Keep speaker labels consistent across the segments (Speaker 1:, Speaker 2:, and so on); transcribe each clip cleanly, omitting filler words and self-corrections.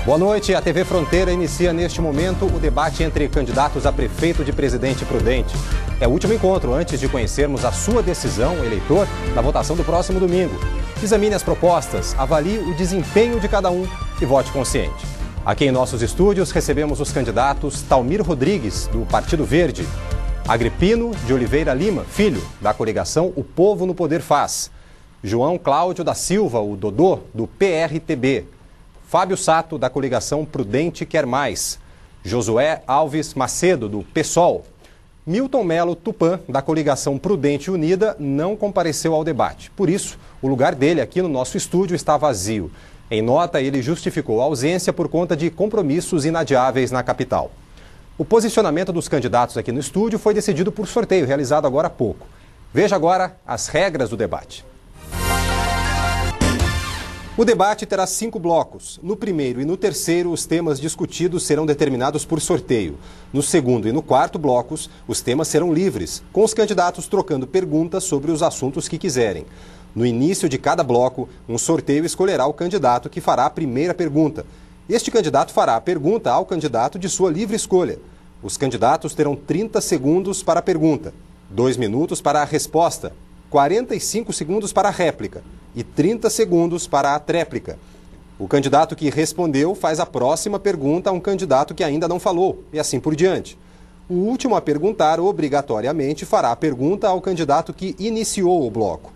Speaker 1: Boa noite. A TV Fronteira inicia neste momento o debate entre candidatos a prefeito de Presidente Prudente. É o último encontro antes de conhecermos a sua decisão, eleitor, na votação do próximo domingo. Examine as propostas, avalie o desempenho de cada um e vote consciente. Aqui em nossos estúdios recebemos os candidatos Talmir Rodrigues, do Partido Verde, Agripino de Oliveira Lima, filho, da coligação O Povo no Poder Faz, João Cláudio da Silva, o Dodô, do PRTB, Fábio Sato, da coligação Prudente Quer Mais, Josué Alves Macedo, do PSOL. Milton Melo Tupã, da coligação Prudente Unida, não compareceu ao debate. Por isso, o lugar dele aqui no nosso estúdio está vazio. Em nota, ele justificou a ausência por conta de compromissos inadiáveis na capital. O posicionamento dos candidatos aqui no estúdio foi decidido por sorteio, realizado agora há pouco. Veja agora as regras do debate. O debate terá 5 blocos. No primeiro e no terceiro, os temas discutidos serão determinados por sorteio. No segundo e no quarto blocos, os temas serão livres, com os candidatos trocando perguntas sobre os assuntos que quiserem. No início de cada bloco, um sorteio escolherá o candidato que fará a primeira pergunta. Este candidato fará a pergunta ao candidato de sua livre escolha. Os candidatos terão 30 segundos para a pergunta, 2 minutos para a resposta, 45 segundos para a réplica e 30 segundos para a tréplica. O candidato que respondeu faz a próxima pergunta a um candidato que ainda não falou, e assim por diante. O último a perguntar obrigatoriamente fará a pergunta ao candidato que iniciou o bloco.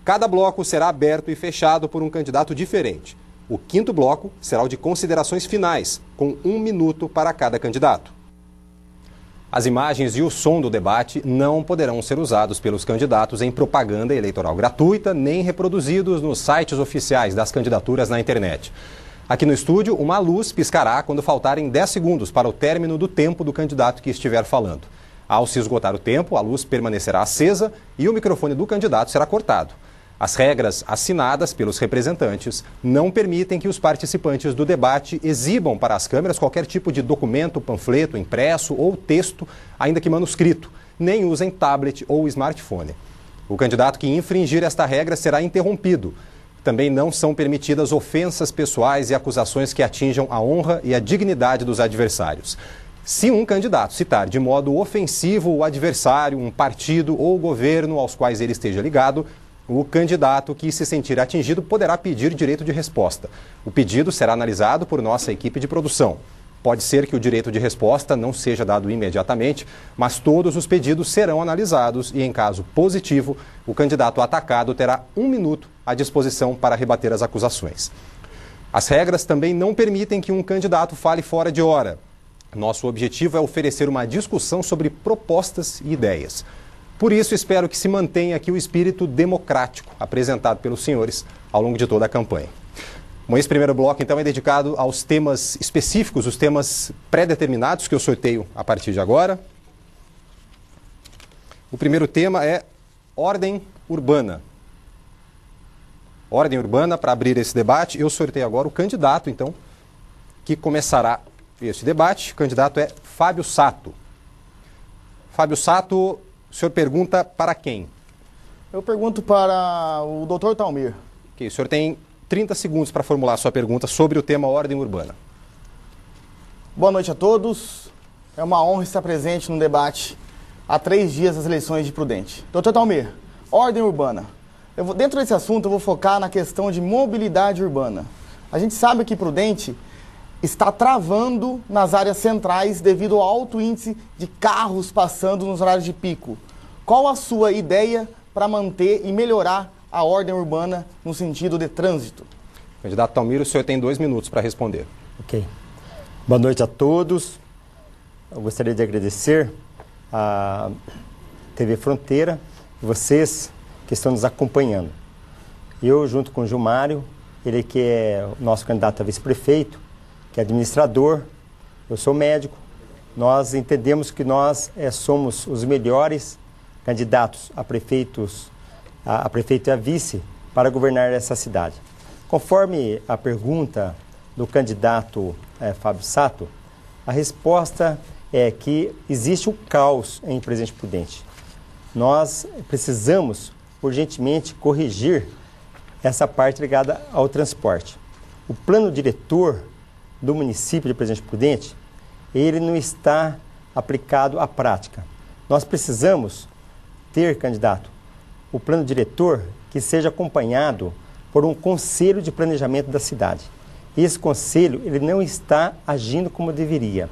Speaker 1: Cada bloco será aberto e fechado por um candidato diferente. O quinto bloco será o de considerações finais, com 1 minuto para cada candidato. As imagens e o som do debate não poderão ser usados pelos candidatos em propaganda eleitoral gratuita, nem reproduzidos nos sites oficiais das candidaturas na internet. Aqui no estúdio, uma luz piscará quando faltarem 10 segundos para o término do tempo do candidato que estiver falando. Ao se esgotar o tempo, a luz permanecerá acesa e o microfone do candidato será cortado. As regras assinadas pelos representantes não permitem que os participantes do debate exibam para as câmeras qualquer tipo de documento, panfleto, impresso ou texto, ainda que manuscrito, nem usem tablet ou smartphone. O candidato que infringir esta regra será interrompido. Também não são permitidas ofensas pessoais e acusações que atinjam a honra e a dignidade dos adversários. Se um candidato citar de modo ofensivo o adversário, um partido ou governo aos quais ele esteja ligado, o candidato que se sentir atingido poderá pedir direito de resposta. O pedido será analisado por nossa equipe de produção. Pode ser que o direito de resposta não seja dado imediatamente, mas todos os pedidos serão analisados e, em caso positivo, o candidato atacado terá 1 minuto à disposição para rebater as acusações. As regras também não permitem que um candidato fale fora de hora. Nosso objetivo é oferecer uma discussão sobre propostas e ideias. Por isso, espero que se mantenha aqui o espírito democrático apresentado pelos senhores ao longo de toda a campanha. Bom, esse primeiro bloco, então, é dedicado aos temas específicos, os temas pré-determinados que eu sorteio a partir de agora. O primeiro tema é ordem urbana. Ordem urbana, para abrir esse debate, eu sorteio agora o candidato, então, que começará este debate. O candidato é Fábio Sato. Fábio Sato, o senhor pergunta para quem?
Speaker 2: Eu pergunto para o Dr. Talmir.
Speaker 1: Ok, o senhor tem 30 segundos para formular a sua pergunta sobre o tema ordem urbana.
Speaker 2: Boa noite a todos. É uma honra estar presente no debate há 3 dias das eleições de Prudente. Dr. Talmir, ordem urbana. Dentro desse assunto eu vou focar na questão de mobilidade urbana. A gente sabe que Prudente está travando nas áreas centrais devido ao alto índice de carros passando nos horários de pico. Qual a sua ideia para manter e melhorar a ordem urbana no sentido de trânsito?
Speaker 1: Candidato Talmir, o senhor tem 2 minutos para responder.
Speaker 3: Ok. Boa noite a todos. Eu gostaria de agradecer à TV Fronteira e vocês que estão nos acompanhando. Eu, junto com o Gilmário, ele que é o nosso candidato a vice-prefeito, que é administrador, eu sou médico, nós entendemos que nós somos os melhores candidatos a prefeito e a vice para governar essa cidade. Conforme a pergunta do candidato Fábio Sato, a resposta é que existe o caos em Presidente Prudente. Nós precisamos urgentemente corrigir essa parte ligada ao transporte. O plano diretor do município de Presidente Prudente, ele não está aplicado à prática. Nós precisamos ter, candidato, o plano diretor que seja acompanhado por um conselho de planejamento da cidade. Esse conselho, ele não está agindo como deveria.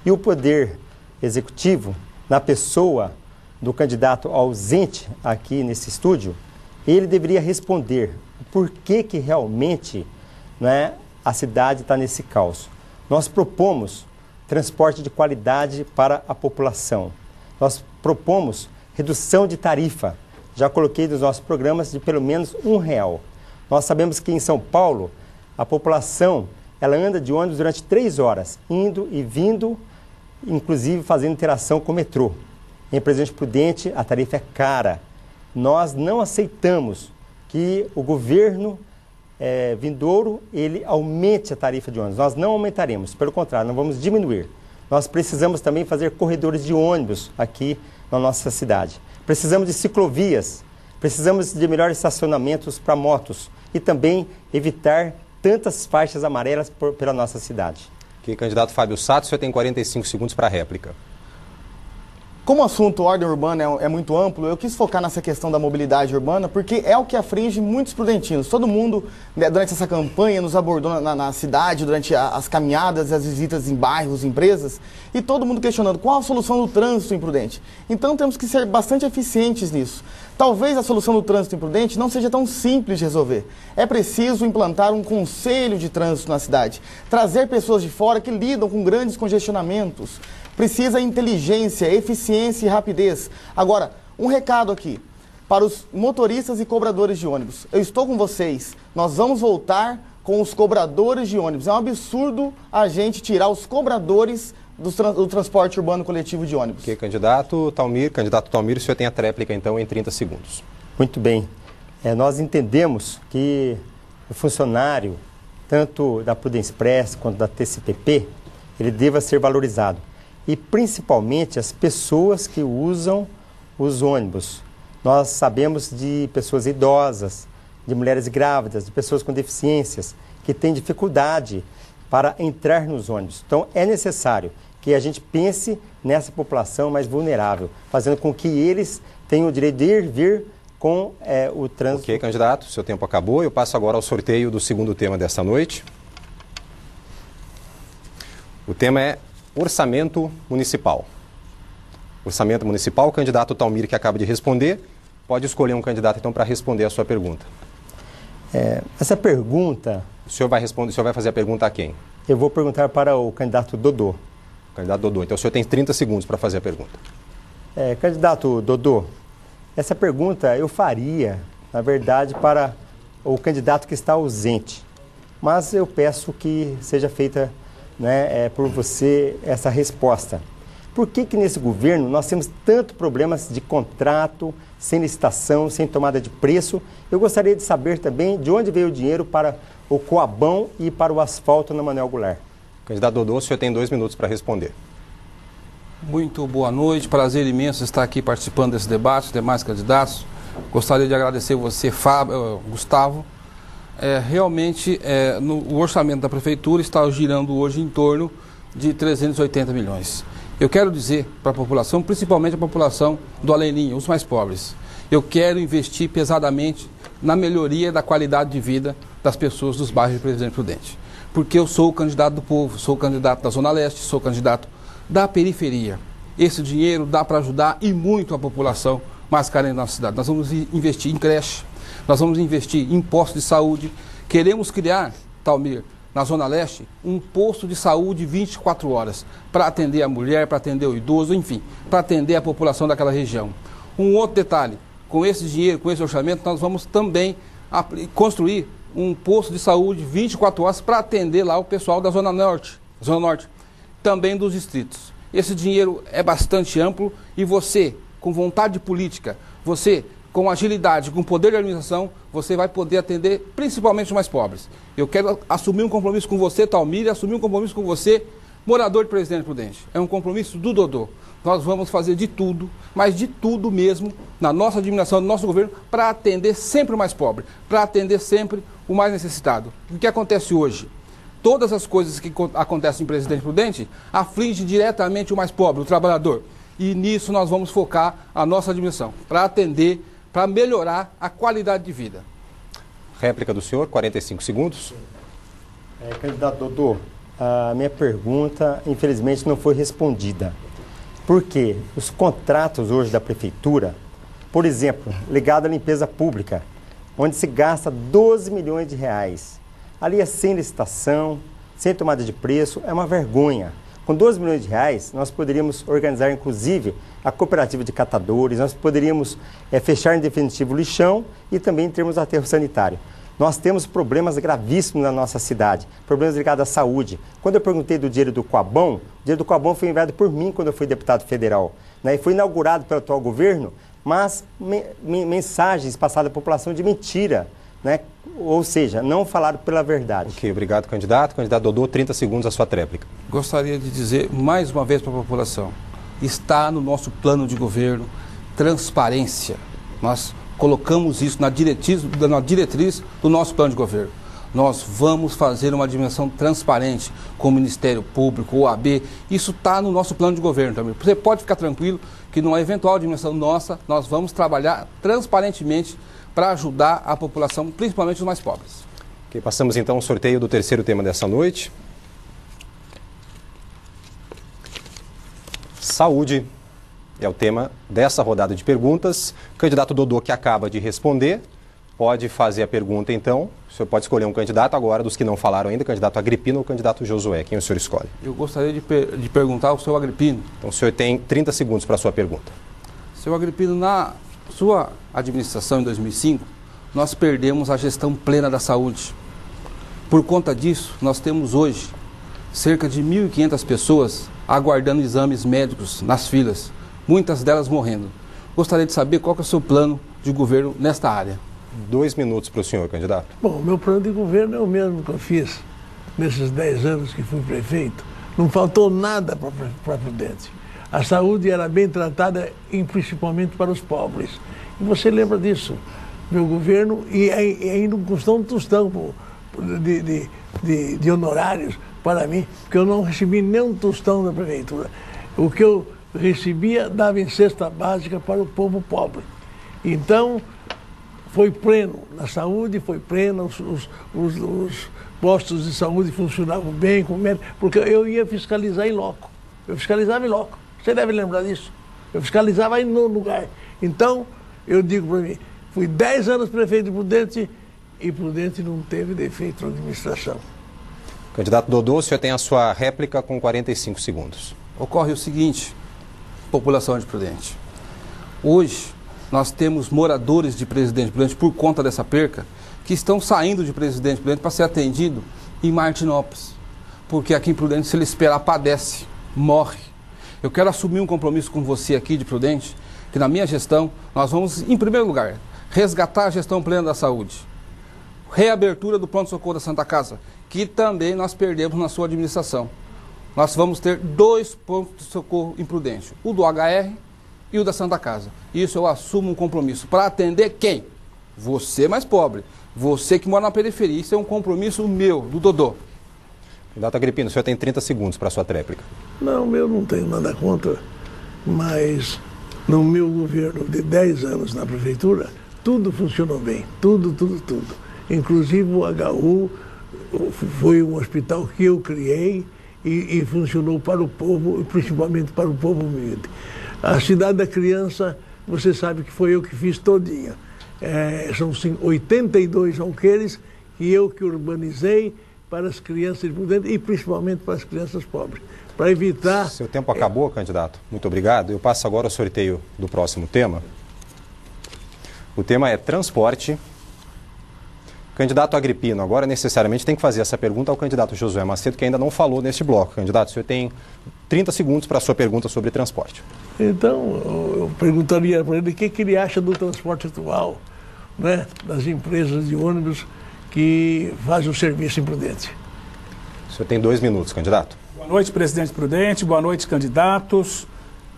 Speaker 3: E o poder executivo, na pessoa do candidato ausente aqui nesse estúdio, ele deveria responder por que realmente, né, a cidade está nesse caos. Nós propomos transporte de qualidade para a população. Nós propomos redução de tarifa. Já coloquei nos nossos programas de pelo menos R$1. Nós sabemos que em São Paulo, a população ela anda de ônibus durante 3 horas, indo e vindo, inclusive fazendo interação com o metrô. Em Presidente Prudente, a tarifa é cara. Nós não aceitamos que o governo vindouro ele aumente a tarifa de ônibus. Nós não aumentaremos, pelo contrário, nós vamos diminuir. Nós precisamos também fazer corredores de ônibus aqui na nossa cidade. Precisamos de ciclovias, precisamos de melhores estacionamentos para motos e também evitar tantas faixas amarelas pela nossa cidade.
Speaker 1: Ok, candidato Fábio Sato, o senhor tem 45 segundos para a réplica.
Speaker 2: Como o assunto ordem urbana é muito amplo, eu quis focar nessa questão da mobilidade urbana, porque é o que aflige muitos prudentinos. Todo mundo, né, durante essa campanha, nos abordou na cidade, durante as caminhadas e as visitas em bairros, empresas, e todo mundo questionando qual a solução do trânsito em Prudente. Então temos que ser bastante eficientes nisso. Talvez a solução do trânsito em Prudente não seja tão simples de resolver. É preciso implantar um conselho de trânsito na cidade, trazer pessoas de fora que lidam com grandes congestionamentos. Precisa inteligência, eficiência e rapidez. Agora, um recado aqui para os motoristas e cobradores de ônibus. Eu estou com vocês. Nós vamos voltar com os cobradores de ônibus. É um absurdo a gente tirar os cobradores do transporte urbano coletivo de ônibus.
Speaker 1: Ok, candidato Talmir, o senhor tem a tréplica então em 30 segundos.
Speaker 3: Muito bem. Nós entendemos que o funcionário, tanto da Prudence Press quanto da TCPP, ele deva ser valorizado. E principalmente as pessoas que usam os ônibus. Nós sabemos de pessoas idosas, de mulheres grávidas, de pessoas com deficiências, que têm dificuldade para entrar nos ônibus. Então é necessário que a gente pense nessa população mais vulnerável, fazendo com que eles tenham o direito de ir vir com o trânsito.
Speaker 1: Ok, candidato, seu tempo acabou. Eu passo agora ao sorteio do segundo tema desta noite. O tema é Orçamento Municipal. Orçamento Municipal, o candidato Talmir, que acaba de responder, pode escolher um candidato então para responder a sua pergunta.
Speaker 3: Essa pergunta...
Speaker 1: O senhor vai responder, o senhor vai fazer a pergunta a quem?
Speaker 3: Eu vou perguntar para o candidato Dodô.
Speaker 1: O candidato Dodô. Então o senhor tem 30 segundos para fazer a pergunta.
Speaker 3: Candidato Dodô, essa pergunta eu faria, na verdade, para o candidato que está ausente. Mas eu peço que seja feita por você essa resposta. Por que nesse governo nós temos tantos problemas de contrato, sem licitação, sem tomada de preço? Eu gostaria de saber também de onde veio o dinheiro para o Coabão e para o asfalto na Manuel Goulart.
Speaker 1: Candidato Dodô, o senhor tem 2 minutos para responder.
Speaker 4: Muito boa noite, prazer imenso estar aqui participando desse debate, os demais candidatos. Gostaria de agradecer você, Gustavo. Realmente, o orçamento da Prefeitura está girando hoje em torno de 380 milhões. Eu quero dizer para a população, principalmente a população do Aleninho, os mais pobres, eu quero investir pesadamente na melhoria da qualidade de vida das pessoas dos bairros de Presidente Prudente. Porque eu sou o candidato do povo, sou o candidato da Zona Leste, sou o candidato da periferia. Esse dinheiro dá para ajudar e muito a população mais carente da nossa cidade. Nós vamos investir em creche, nós vamos investir em postos de saúde. Queremos criar, Talmir, na Zona Leste, um posto de saúde 24 horas para atender a mulher, para atender o idoso, enfim, para atender a população daquela região. Um outro detalhe, com esse dinheiro, com esse orçamento, nós vamos também construir um posto de saúde 24 horas para atender lá o pessoal da Zona Norte, também dos distritos. Esse dinheiro é bastante amplo e você, com vontade política, você, com agilidade, com poder de administração, você vai poder atender principalmente os mais pobres. Eu quero assumir um compromisso com você, Talmir, e assumir um compromisso com você, morador de Presidente Prudente. É um compromisso do Dodô. Nós vamos fazer de tudo, mas de tudo mesmo, na nossa administração, no nosso governo, para atender sempre o mais pobre, para atender sempre o mais necessitado. O que acontece hoje? todas as coisas que acontecem em Presidente Prudente afligem diretamente o mais pobre, o trabalhador. E nisso nós vamos focar a nossa administração, para atender, para melhorar a qualidade de vida.
Speaker 1: Réplica do senhor, 45 segundos.
Speaker 3: Candidato Dodô, a minha pergunta, infelizmente, não foi respondida. Por quê? Os contratos hoje da Prefeitura, por exemplo, ligado à limpeza pública, onde se gasta 12 milhões de reais. Ali é sem licitação, sem tomada de preço, é uma vergonha. Com 12 milhões de reais, nós poderíamos organizar, inclusive, a cooperativa de catadores, nós poderíamos fechar em definitivo o lixão e também termos aterro sanitário. Nós temos problemas gravíssimos na nossa cidade, problemas ligados à saúde. Quando eu perguntei do dinheiro do Coabom, o dinheiro do Coabom foi enviado por mim quando eu fui deputado federal, né? E foi inaugurado pelo atual governo, mas mensagens passadas à população de mentira, né? Ou seja, não falaram pela verdade.
Speaker 1: Ok, obrigado, candidato. Candidato Dodô, 30 segundos a sua tréplica.
Speaker 4: Gostaria de dizer mais uma vez para a população, está no nosso plano de governo transparência. Nós colocamos isso na diretriz do nosso plano de governo. Nós vamos fazer uma dimensão transparente com o Ministério Público, o OAB. Isso está no nosso plano de governo também. Você pode ficar tranquilo que numa eventual dimensão nossa, nós vamos trabalhar transparentemente para ajudar a população, principalmente os mais pobres.
Speaker 1: Ok, passamos então ao sorteio do terceiro tema dessa noite. Saúde é o tema dessa rodada de perguntas. O candidato Dodô, que acaba de responder, pode fazer a pergunta então. O senhor pode escolher um candidato agora, dos que não falaram ainda, candidato Agripino ou candidato Josué. Quem o senhor escolhe?
Speaker 4: Eu gostaria de perguntar ao senhor Agripino.
Speaker 1: Então o senhor tem 30 segundos para a sua pergunta.
Speaker 4: Senhor Agripino, na sua administração em 2005, nós perdemos a gestão plena da saúde. Por conta disso, nós temos hoje cerca de 1.500 pessoas aguardando exames médicos nas filas, muitas delas morrendo. Gostaria de saber qual que é o seu plano de governo nesta área. 2 minutos para o senhor, candidato.
Speaker 5: Bom, o meu plano de governo é o mesmo que eu fiz nesses 10 anos que fui prefeito. Não faltou nada para Prudente. A saúde era bem tratada, principalmente para os pobres. E você lembra disso? Meu governo, e ainda custou um tostão de honorários para mim, porque eu não recebi nem um tostão da prefeitura. O que eu recebia dava em cesta básica para o povo pobre. Então, foi pleno na saúde, foi pleno, os postos de saúde funcionavam bem, porque eu ia fiscalizar em loco. Eu fiscalizava em loco. Você deve lembrar disso. Eu fiscalizava aí no lugar. Então, eu digo para mim, fui 10 anos prefeito de Prudente e Prudente não teve defeito na administração.
Speaker 1: Candidato Dodô, o senhor tem a sua réplica com 45 segundos.
Speaker 4: Ocorre o seguinte, população de Prudente. Hoje, nós temos moradores de Presidente Prudente, por conta dessa perca, que estão saindo de Presidente Prudente para ser atendido em Martinópolis. Porque aqui em Prudente, se ele esperar, padece, morre. Eu quero assumir um compromisso com você aqui de Prudente, que na minha gestão, nós vamos, em primeiro lugar, resgatar a gestão plena da saúde. Reabertura do pronto-socorro da Santa Casa, que também nós perdemos na sua administração. Nós vamos ter 2 pontos de socorro em Prudente, o do HR e o da Santa Casa. Isso eu assumo um compromisso para atender quem? Você mais pobre, você que mora na periferia. Isso é um compromisso meu, do Dodô.
Speaker 1: Candidato Agripino, o senhor tem 30 segundos para a sua tréplica.
Speaker 5: Não, eu não tenho nada contra, mas no meu governo de 10 anos na prefeitura, tudo funcionou bem, tudo. Inclusive o HU foi um hospital que eu criei e funcionou para o povo, principalmente para o povo humilde. A Cidade da Criança, você sabe que foi eu que fiz todinha. São 82 alqueires que eu que urbanizei para as crianças de Prudente e principalmente para as crianças pobres. Para evitar...
Speaker 1: Seu tempo acabou, candidato. Muito obrigado. Eu passo agora ao sorteio do próximo tema. O tema é transporte. Candidato Agripino, agora necessariamente tem que fazer essa pergunta ao candidato Josué Macedo, que ainda não falou neste bloco. Candidato, o senhor tem 30 segundos para a sua pergunta sobre transporte.
Speaker 5: Então, eu perguntaria para ele o que ele acha do transporte atual, né, das empresas de ônibus que fazem o serviço em Prudente.
Speaker 1: O senhor tem 2 minutos, candidato.
Speaker 6: Boa noite, presidente Prudente. Boa noite, candidatos.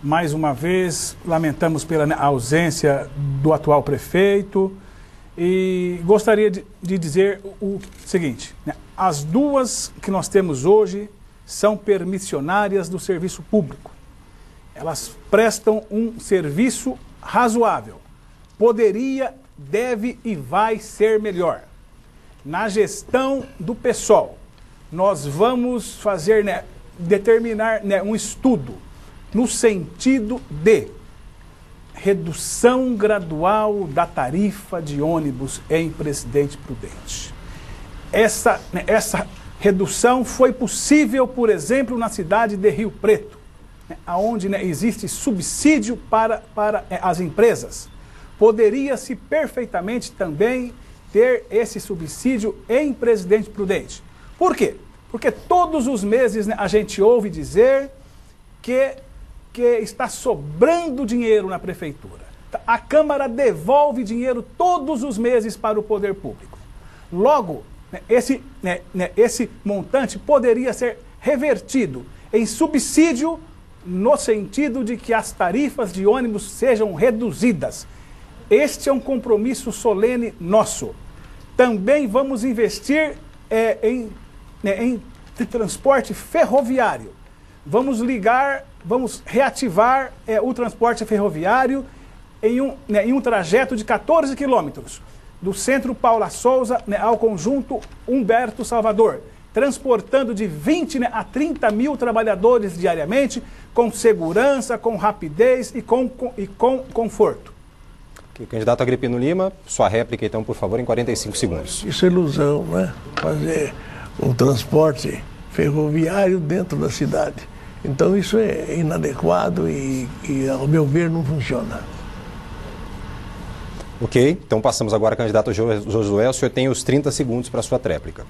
Speaker 6: Mais uma vez, lamentamos pela ausência do atual prefeito E gostaria de dizer o seguinte, né? As duas que nós temos hoje são permissionárias do serviço público. Elas prestam um serviço razoável. Poderia, deve e vai ser melhor. Na gestão do PSOL, nós vamos fazer, né, determinar, né, um estudo no sentido de redução gradual da tarifa de ônibus em Presidente Prudente. Essa redução foi possível, por exemplo, na cidade de Rio Preto, né, onde, né, existe subsídio para as empresas. Poderia-se perfeitamente também ter esse subsídio em Presidente Prudente. Por quê? Porque todos os meses, né, a gente ouve dizer que está sobrando dinheiro na prefeitura. A Câmara devolve dinheiro todos os meses para o poder público. Logo, né, esse montante poderia ser revertido em subsídio no sentido de que as tarifas de ônibus sejam reduzidas. Este é um compromisso solene nosso. Também vamos investir em transporte ferroviário. Vamos reativar o transporte ferroviário em um trajeto de 14 quilômetros, do centro Paula Souza, né, ao conjunto Humberto Salvador, transportando de 20, né, a 30 mil trabalhadores diariamente, com segurança, com rapidez e com conforto.
Speaker 1: Okay, candidato Agripino Lima, sua réplica então, por favor, em 45 segundos.
Speaker 5: Isso é ilusão, né? Fazer um transporte ferroviário dentro da cidade. Então isso é inadequado e ao meu ver, não funciona.
Speaker 1: Ok, então passamos agora ao candidato Josué. O senhor tem os 30 segundos para a sua tréplica.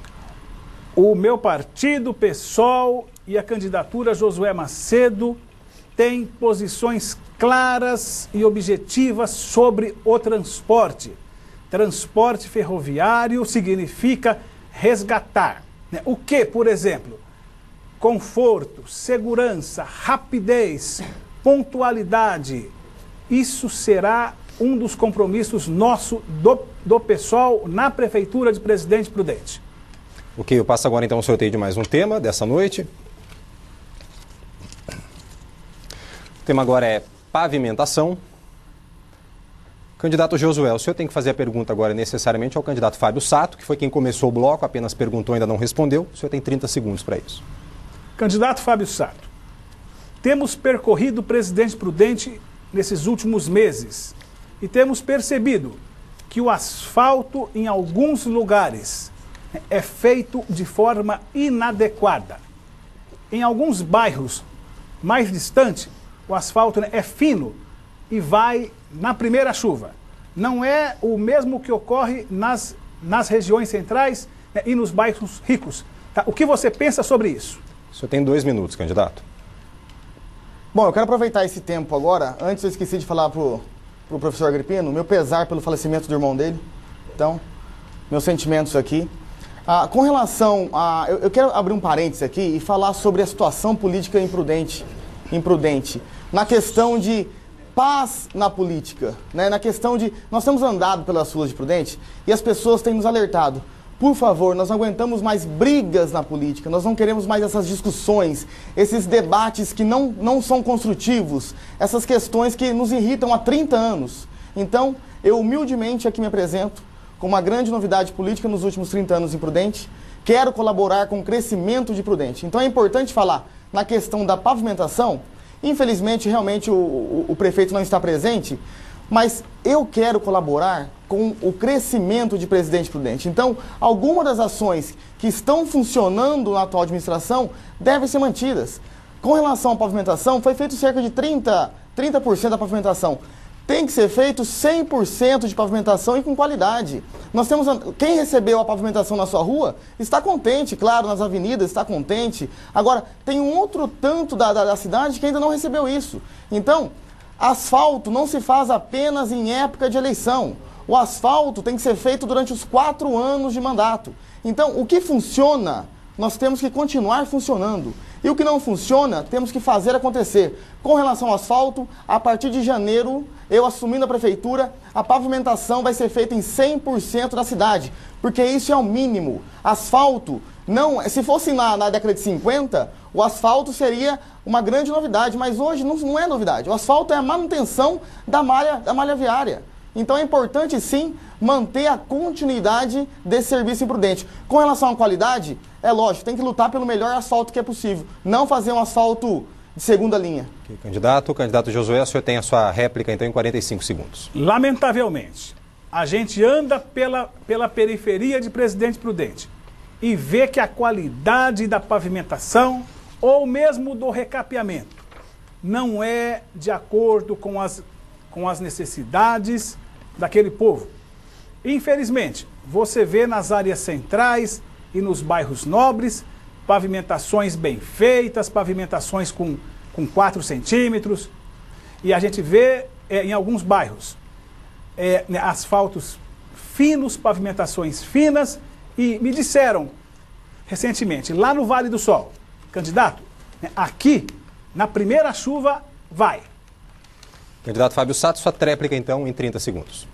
Speaker 6: O meu partido, PSOL, e a candidatura Josué Macedo têm posições claras e objetivas sobre o transporte. Transporte ferroviário significa resgatar, né? O que, por exemplo? Conforto, segurança, rapidez, pontualidade. Isso será um dos compromissos nosso do PSOL na Prefeitura de Presidente Prudente.
Speaker 1: Ok, eu passo agora então ao sorteio de mais um tema dessa noite. O tema agora é pavimentação. Candidato Josué, o senhor tem que fazer a pergunta agora necessariamente ao candidato Fábio Sato, que foi quem começou o bloco, apenas perguntou e ainda não respondeu. O senhor tem 30 segundos para isso.
Speaker 6: Candidato Fábio Sato, temos percorrido Presidente Prudente nesses últimos meses e temos percebido que o asfalto em alguns lugares é feito de forma inadequada. Em alguns bairros mais distantes, o asfalto é fino e vai na primeira chuva. Não é o mesmo que ocorre nas regiões centrais, né, e nos bairros ricos. Tá? O que você pensa sobre isso?
Speaker 1: O senhor tem 2 minutos, candidato.
Speaker 2: Bom, eu quero aproveitar esse tempo agora. Antes eu esqueci de falar pro professor Agripino, meu pesar pelo falecimento do irmão dele. Então, meus sentimentos aqui. Com relação a... Eu quero abrir um parênteses aqui e falar sobre a situação política imprudente. Na questão de paz na política, né? Na questão de... Nós temos andado pelas ruas de Prudente e as pessoas têm nos alertado. Por favor, nós não aguentamos mais brigas na política, nós não queremos mais essas discussões, esses debates que não são construtivos, essas questões que nos irritam há 30 anos. Então, eu humildemente aqui me apresento com uma grande novidade política nos últimos 30 anos em Prudente. Quero colaborar com o crescimento de Prudente. Então é importante falar na questão da pavimentação. Infelizmente, realmente, o prefeito não está presente, mas eu quero colaborar com o crescimento de Presidente Prudente. Então, algumas das ações que estão funcionando na atual administração devem ser mantidas. Com relação à pavimentação, foi feito cerca de 30% da pavimentação. Tem que ser feito 100% de pavimentação e com qualidade. Nós temos, quem recebeu a pavimentação na sua rua está contente, claro, nas avenidas está contente. Agora, tem um outro tanto da cidade que ainda não recebeu isso. Então, asfalto não se faz apenas em época de eleição. O asfalto tem que ser feito durante os 4 anos de mandato. Então, o que funciona, nós temos que continuar funcionando. E o que não funciona, temos que fazer acontecer. Com relação ao asfalto, a partir de janeiro, eu assumindo a prefeitura, a pavimentação vai ser feita em 100% da cidade, porque isso é o mínimo. Asfalto, não, se fosse na década de 50, o asfalto seria uma grande novidade, mas hoje não é novidade. O asfalto é a manutenção da malha viária. Então é importante, sim, manter a continuidade desse serviço em Prudente. Com relação à qualidade, é lógico, tem que lutar pelo melhor asfalto que é possível. Não fazer um asfalto de segunda linha.
Speaker 1: Okay, candidato Josué, o senhor tem a sua réplica, então, em 45 segundos.
Speaker 6: Lamentavelmente, a gente anda pela periferia de Presidente Prudente e vê que a qualidade da pavimentação ou mesmo do recapeamento não é de acordo com as necessidades daquele povo. Infelizmente, você vê nas áreas centrais e nos bairros nobres pavimentações bem feitas, pavimentações com 4 centímetros, e a gente vê em alguns bairros asfaltos finos, pavimentações finas, e me disseram recentemente, lá no Vale do Sol, candidato, aqui, na primeira chuva, vai.
Speaker 1: Candidato Fábio Sato, sua tréplica, então, em 30 segundos.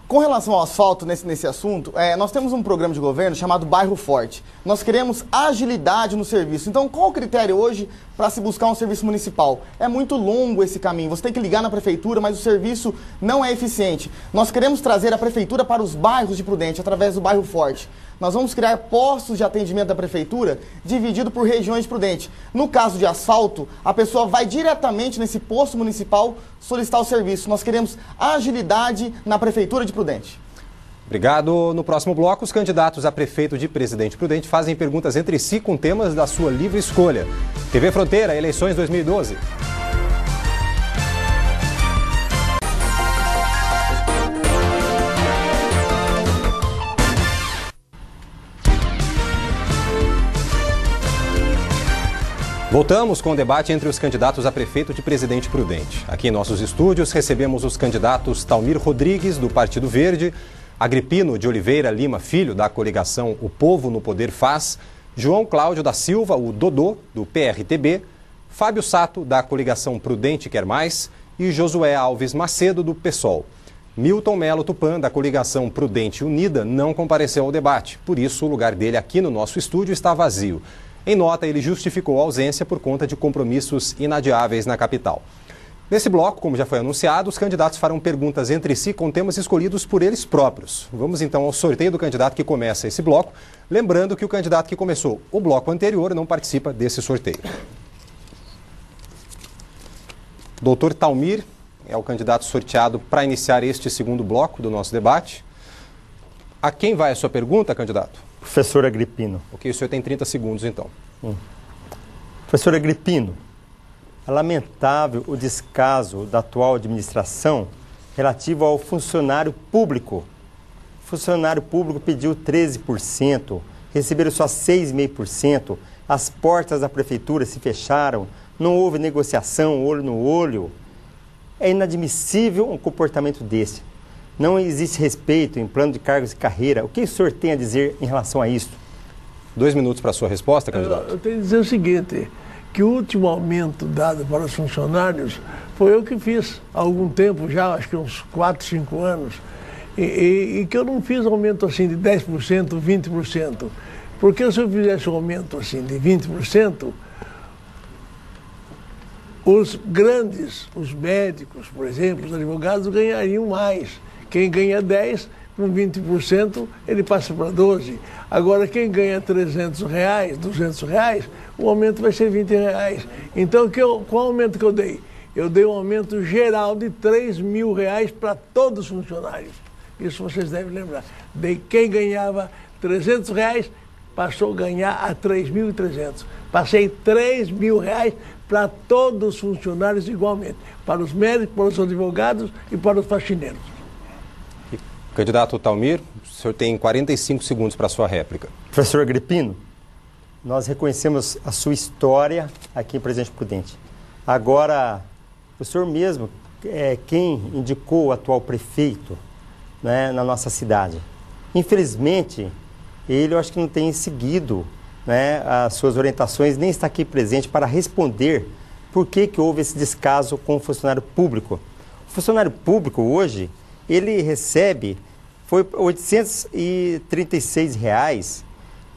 Speaker 2: Com relação ao asfalto, nesse assunto, nós temos um programa de governo chamado Bairro Forte. Nós queremos agilidade no serviço. Então, qual o critério hoje para se buscar um serviço municipal? É muito longo esse caminho. Você tem que ligar na prefeitura, mas o serviço não é eficiente. Nós queremos trazer a prefeitura para os bairros de Prudente, através do Bairro Forte. Nós vamos criar postos de atendimento da prefeitura dividido por regiões de Prudente. No caso de asfalto, a pessoa vai diretamente nesse posto municipal solicitar o serviço. Nós queremos agilidade na prefeitura de Prudente.
Speaker 1: Obrigado. No próximo bloco, os candidatos a prefeito de Presidente Prudente fazem perguntas entre si com temas da sua livre escolha. TV Fronteira, eleições 2012. Voltamos com o debate entre os candidatos a prefeito de Presidente Prudente. Aqui em nossos estúdios recebemos os candidatos Talmir Rodrigues, do Partido Verde, Agripino de Oliveira Lima Filho, da coligação O Povo no Poder Faz, João Cláudio da Silva, o Dodô, do PRTB, Fábio Sato, da coligação Prudente Quer Mais, e Josué Alves Macedo, do PSOL. Milton Melo Tupã, da coligação Prudente Unida, não compareceu ao debate, por isso o lugar dele aqui no nosso estúdio está vazio. Em nota, ele justificou a ausência por conta de compromissos inadiáveis na capital. Nesse bloco, como já foi anunciado, os candidatos farão perguntas entre si com temas escolhidos por eles próprios. Vamos então ao sorteio do candidato que começa esse bloco, lembrando que o candidato que começou o bloco anterior não participa desse sorteio. Doutor Talmir é o candidato sorteado para iniciar este segundo bloco do nosso debate. A quem vai a sua pergunta, candidato?
Speaker 3: Professor Agripino.
Speaker 1: Ok, o senhor tem 30 segundos, então.
Speaker 3: Professor Agripino, é lamentável o descaso da atual administração relativo ao funcionário público. O funcionário público pediu 13%, receberam só 6,5%, as portas da prefeitura se fecharam, não houve negociação olho no olho. É inadmissível um comportamento desse. Não existe respeito em plano de cargos e carreira. O que o senhor tem a dizer em relação a isso?
Speaker 1: 2 minutos para a sua resposta, candidato.
Speaker 5: Eu tenho que dizer o seguinte, que o último aumento dado para os funcionários foi eu que fiz há algum tempo já, acho que uns 4, 5 anos, e que eu não fiz aumento assim de 10%, 20%. Porque se eu fizesse um aumento assim de 20%, os grandes, os médicos, por exemplo, os advogados ganhariam mais. Quem ganha 10, com 20%, ele passa para 12. Agora, quem ganha R$300, R$200, o aumento vai ser R$20. Então, qual aumento que eu dei? Eu dei um aumento geral de R$3.000 para todos os funcionários. Isso vocês devem lembrar. Quem ganhava R$300, passou a ganhar a 3.300. Passei R$3.000 para todos os funcionários igualmente. Para os médicos, para os advogados e para os faxineiros.
Speaker 1: Candidato Talmir, o senhor tem 45 segundos para a sua réplica.
Speaker 3: Professor Agripino, nós reconhecemos a sua história aqui em Presidente Prudente. Agora, o senhor mesmo é quem indicou o atual prefeito, né, na nossa cidade. Infelizmente, ele eu acho que não tem seguido né, as suas orientações, nem está aqui presente para responder por que houve esse descaso com o funcionário público. O funcionário público hoje, ele recebe, foi R$ 836,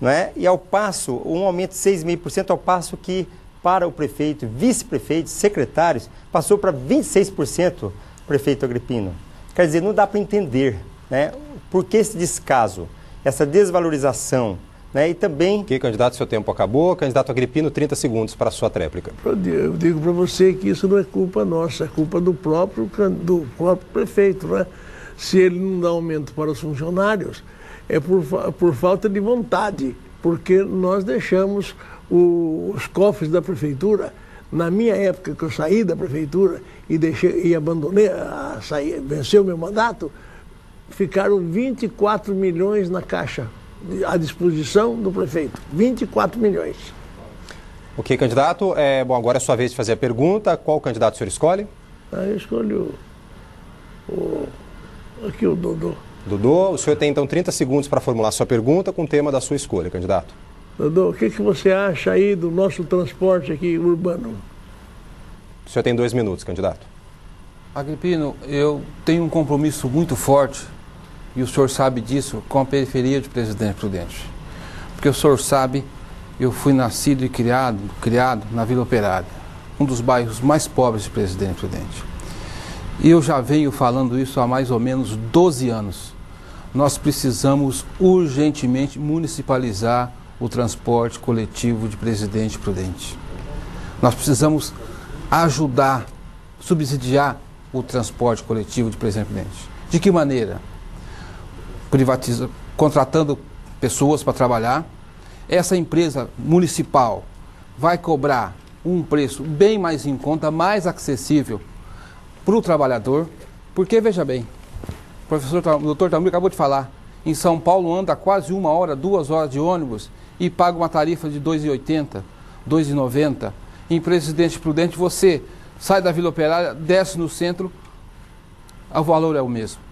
Speaker 3: não é? E ao passo, um aumento de 6,5%, ao passo que para o prefeito, vice-prefeitos, secretários, passou para 26%, prefeito Agripino. Quer dizer, não dá para entender, né, por que esse descaso, essa desvalorização, né, e também...
Speaker 1: Ok, candidato, seu tempo acabou. Candidato Agripino, 30 segundos para a sua tréplica.
Speaker 5: Eu digo para você que isso não é culpa nossa, é culpa do próprio prefeito, né? Se ele não dá aumento para os funcionários, é por falta de vontade, porque nós deixamos os cofres da prefeitura. Na minha época, que eu saí da prefeitura e abandonei, venceu o meu mandato, ficaram 24 milhões na caixa, à disposição do prefeito. 24 milhões.
Speaker 1: Ok, candidato. Bom, agora é a sua vez de fazer a pergunta. Qual candidato o senhor escolhe?
Speaker 5: Eu escolho aqui o Dodô.
Speaker 1: Dodô, o senhor tem então 30 segundos para formular sua pergunta com o tema da sua escolha, candidato.
Speaker 5: Dodô, o que você acha aí do nosso transporte aqui urbano?
Speaker 1: O senhor tem 2 minutos, candidato.
Speaker 4: Agripino, eu tenho um compromisso muito forte, e o senhor sabe disso, com a periferia de Presidente Prudente. Porque o senhor sabe, eu fui nascido e criado na Vila Operária, um dos bairros mais pobres de Presidente Prudente. E eu já venho falando isso há mais ou menos 12 anos. Nós precisamos urgentemente municipalizar o transporte coletivo de Presidente Prudente. Nós precisamos ajudar, subsidiar o transporte coletivo de Presidente Prudente. De que maneira? Contratando pessoas para trabalhar. Essa empresa municipal vai cobrar um preço bem mais em conta, mais acessível para o trabalhador, porque, veja bem, o doutor Talmir acabou de falar, em São Paulo anda quase 1 hora, 2 horas de ônibus e paga uma tarifa de R$ 2,80, R$ 2,90. Em Presidente Prudente, você sai da Vila Operária, desce no centro, o valor é o mesmo.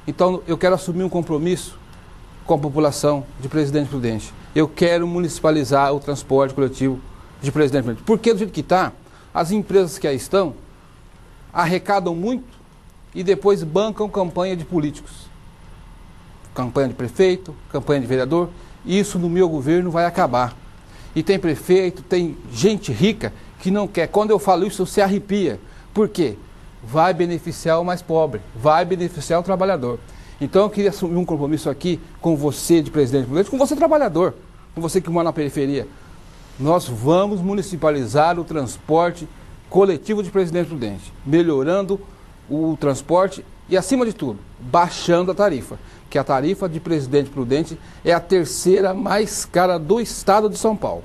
Speaker 4: Então, eu quero assumir um compromisso com a população de Presidente Prudente. Eu quero municipalizar o transporte coletivo de Presidente Prudente. Porque, do jeito que está, as empresas que aí estão arrecadam muito e depois bancam campanha de políticos. Campanha de prefeito, campanha de vereador. Isso no meu governo vai acabar. E tem prefeito, tem gente rica que não quer. Quando eu falo isso, você arrepia. Por quê? Vai beneficiar o mais pobre, vai beneficiar o trabalhador. Então eu queria assumir um compromisso aqui com você de Presidente Prudente, com você trabalhador, com você que mora na periferia. Nós vamos municipalizar o transporte coletivo de Presidente Prudente, melhorando o transporte e, acima de tudo, baixando a tarifa, que a tarifa de Presidente Prudente é a 3ª mais cara do estado de São Paulo.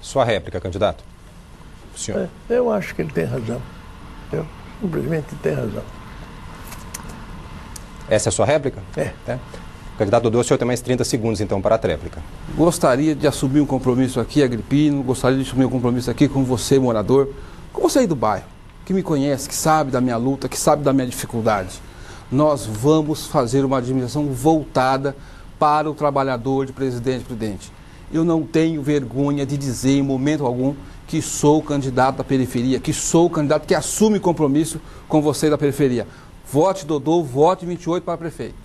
Speaker 1: Sua réplica, candidato. O senhor.
Speaker 5: Eu acho que ele tem razão. Eu simplesmente tem razão.
Speaker 1: Essa é a sua réplica?
Speaker 5: É.
Speaker 1: Candidato Dodô, o senhor tem mais 30 segundos, então, para a tréplica.
Speaker 4: Gostaria de assumir um compromisso aqui, Agripino, gostaria de assumir um compromisso aqui com você, morador, com você aí do bairro, que me conhece, que sabe da minha luta, que sabe da minha dificuldade. Nós vamos fazer uma administração voltada para o trabalhador de Presidente Prudente. Eu não tenho vergonha de dizer em momento algum que sou candidato da periferia, que sou o candidato que assume compromisso com você da periferia. Vote Dodô, vote 28 para prefeito.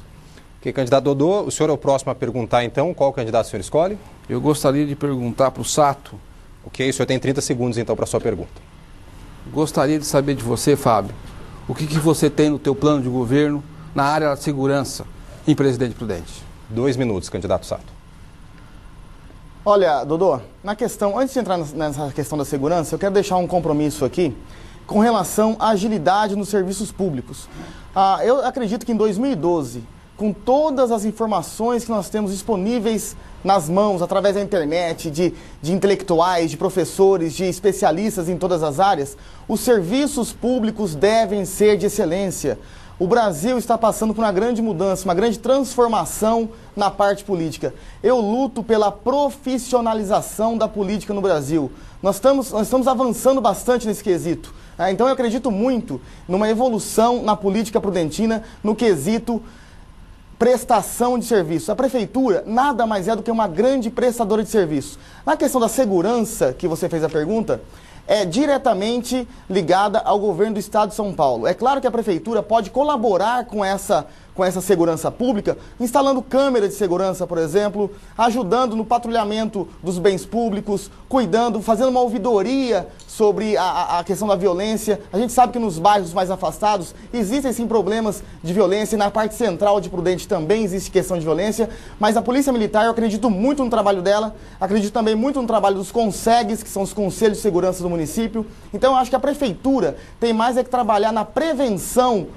Speaker 1: Ok, candidato Dodô, o senhor é o próximo a perguntar, então, qual candidato o senhor escolhe?
Speaker 4: Eu gostaria de perguntar para o Sato.
Speaker 1: Ok, o senhor tem 30 segundos, então, para a sua pergunta.
Speaker 4: Gostaria de saber de você, Fábio, o que você tem no teu plano de governo na área da segurança em Presidente Prudente?
Speaker 1: 2 minutos, candidato Sato.
Speaker 2: Olha, Dodô, antes de entrar nessa questão da segurança, eu quero deixar um compromisso aqui com relação à agilidade nos serviços públicos. Eu acredito que em 2012, com todas as informações que nós temos disponíveis nas mãos, através da internet, de intelectuais, de professores, de especialistas em todas as áreas, os serviços públicos devem ser de excelência. O Brasil está passando por uma grande mudança, uma grande transformação na parte política. Eu luto pela profissionalização da política no Brasil. Nós estamos avançando bastante nesse quesito. Então eu acredito muito numa evolução na política prudentina, no quesito prestação de serviço. A prefeitura nada mais é do que uma grande prestadora de serviço. Na questão da segurança, que você fez a pergunta, é diretamente ligada ao governo do estado de São Paulo. É claro que a prefeitura pode colaborar com essa segurança pública, instalando câmeras de segurança, por exemplo, ajudando no patrulhamento dos bens públicos, cuidando, fazendo uma ouvidoria sobre a questão da violência. A gente sabe que nos bairros mais afastados existem sim problemas de violência, e na parte central de Prudente também existe questão de violência, mas a Polícia Militar, eu acredito muito no trabalho dela, acredito também muito no trabalho dos CONSEGs, que são os Conselhos de Segurança do município. Então eu acho que a prefeitura tem mais é que trabalhar na prevenção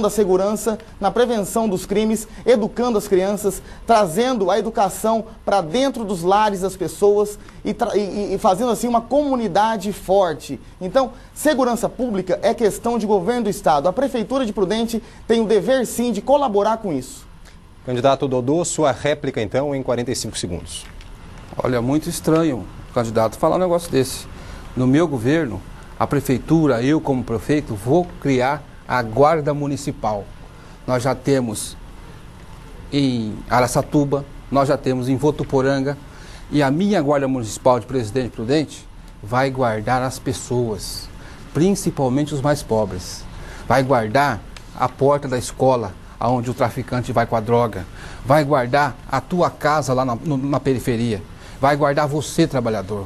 Speaker 2: da segurança, na prevenção dos crimes, educando as crianças, trazendo a educação para dentro dos lares das pessoas e fazendo assim uma comunidade forte. Então, segurança pública é questão de governo do estado. A Prefeitura de Prudente tem o dever sim de colaborar com isso.
Speaker 1: Candidato Dodô, sua réplica então em 45 segundos.
Speaker 4: Olha, muito estranho, candidato, falar um negócio desse. No meu governo, a prefeitura, eu como prefeito, vou criar a Guarda Municipal. Nós já temos em Araçatuba, nós já temos em Votuporanga, e a minha Guarda Municipal de Presidente Prudente vai guardar as pessoas, principalmente os mais pobres. Vai guardar a porta da escola, onde o traficante vai com a droga. Vai guardar a tua casa lá na periferia. Vai guardar você, trabalhador.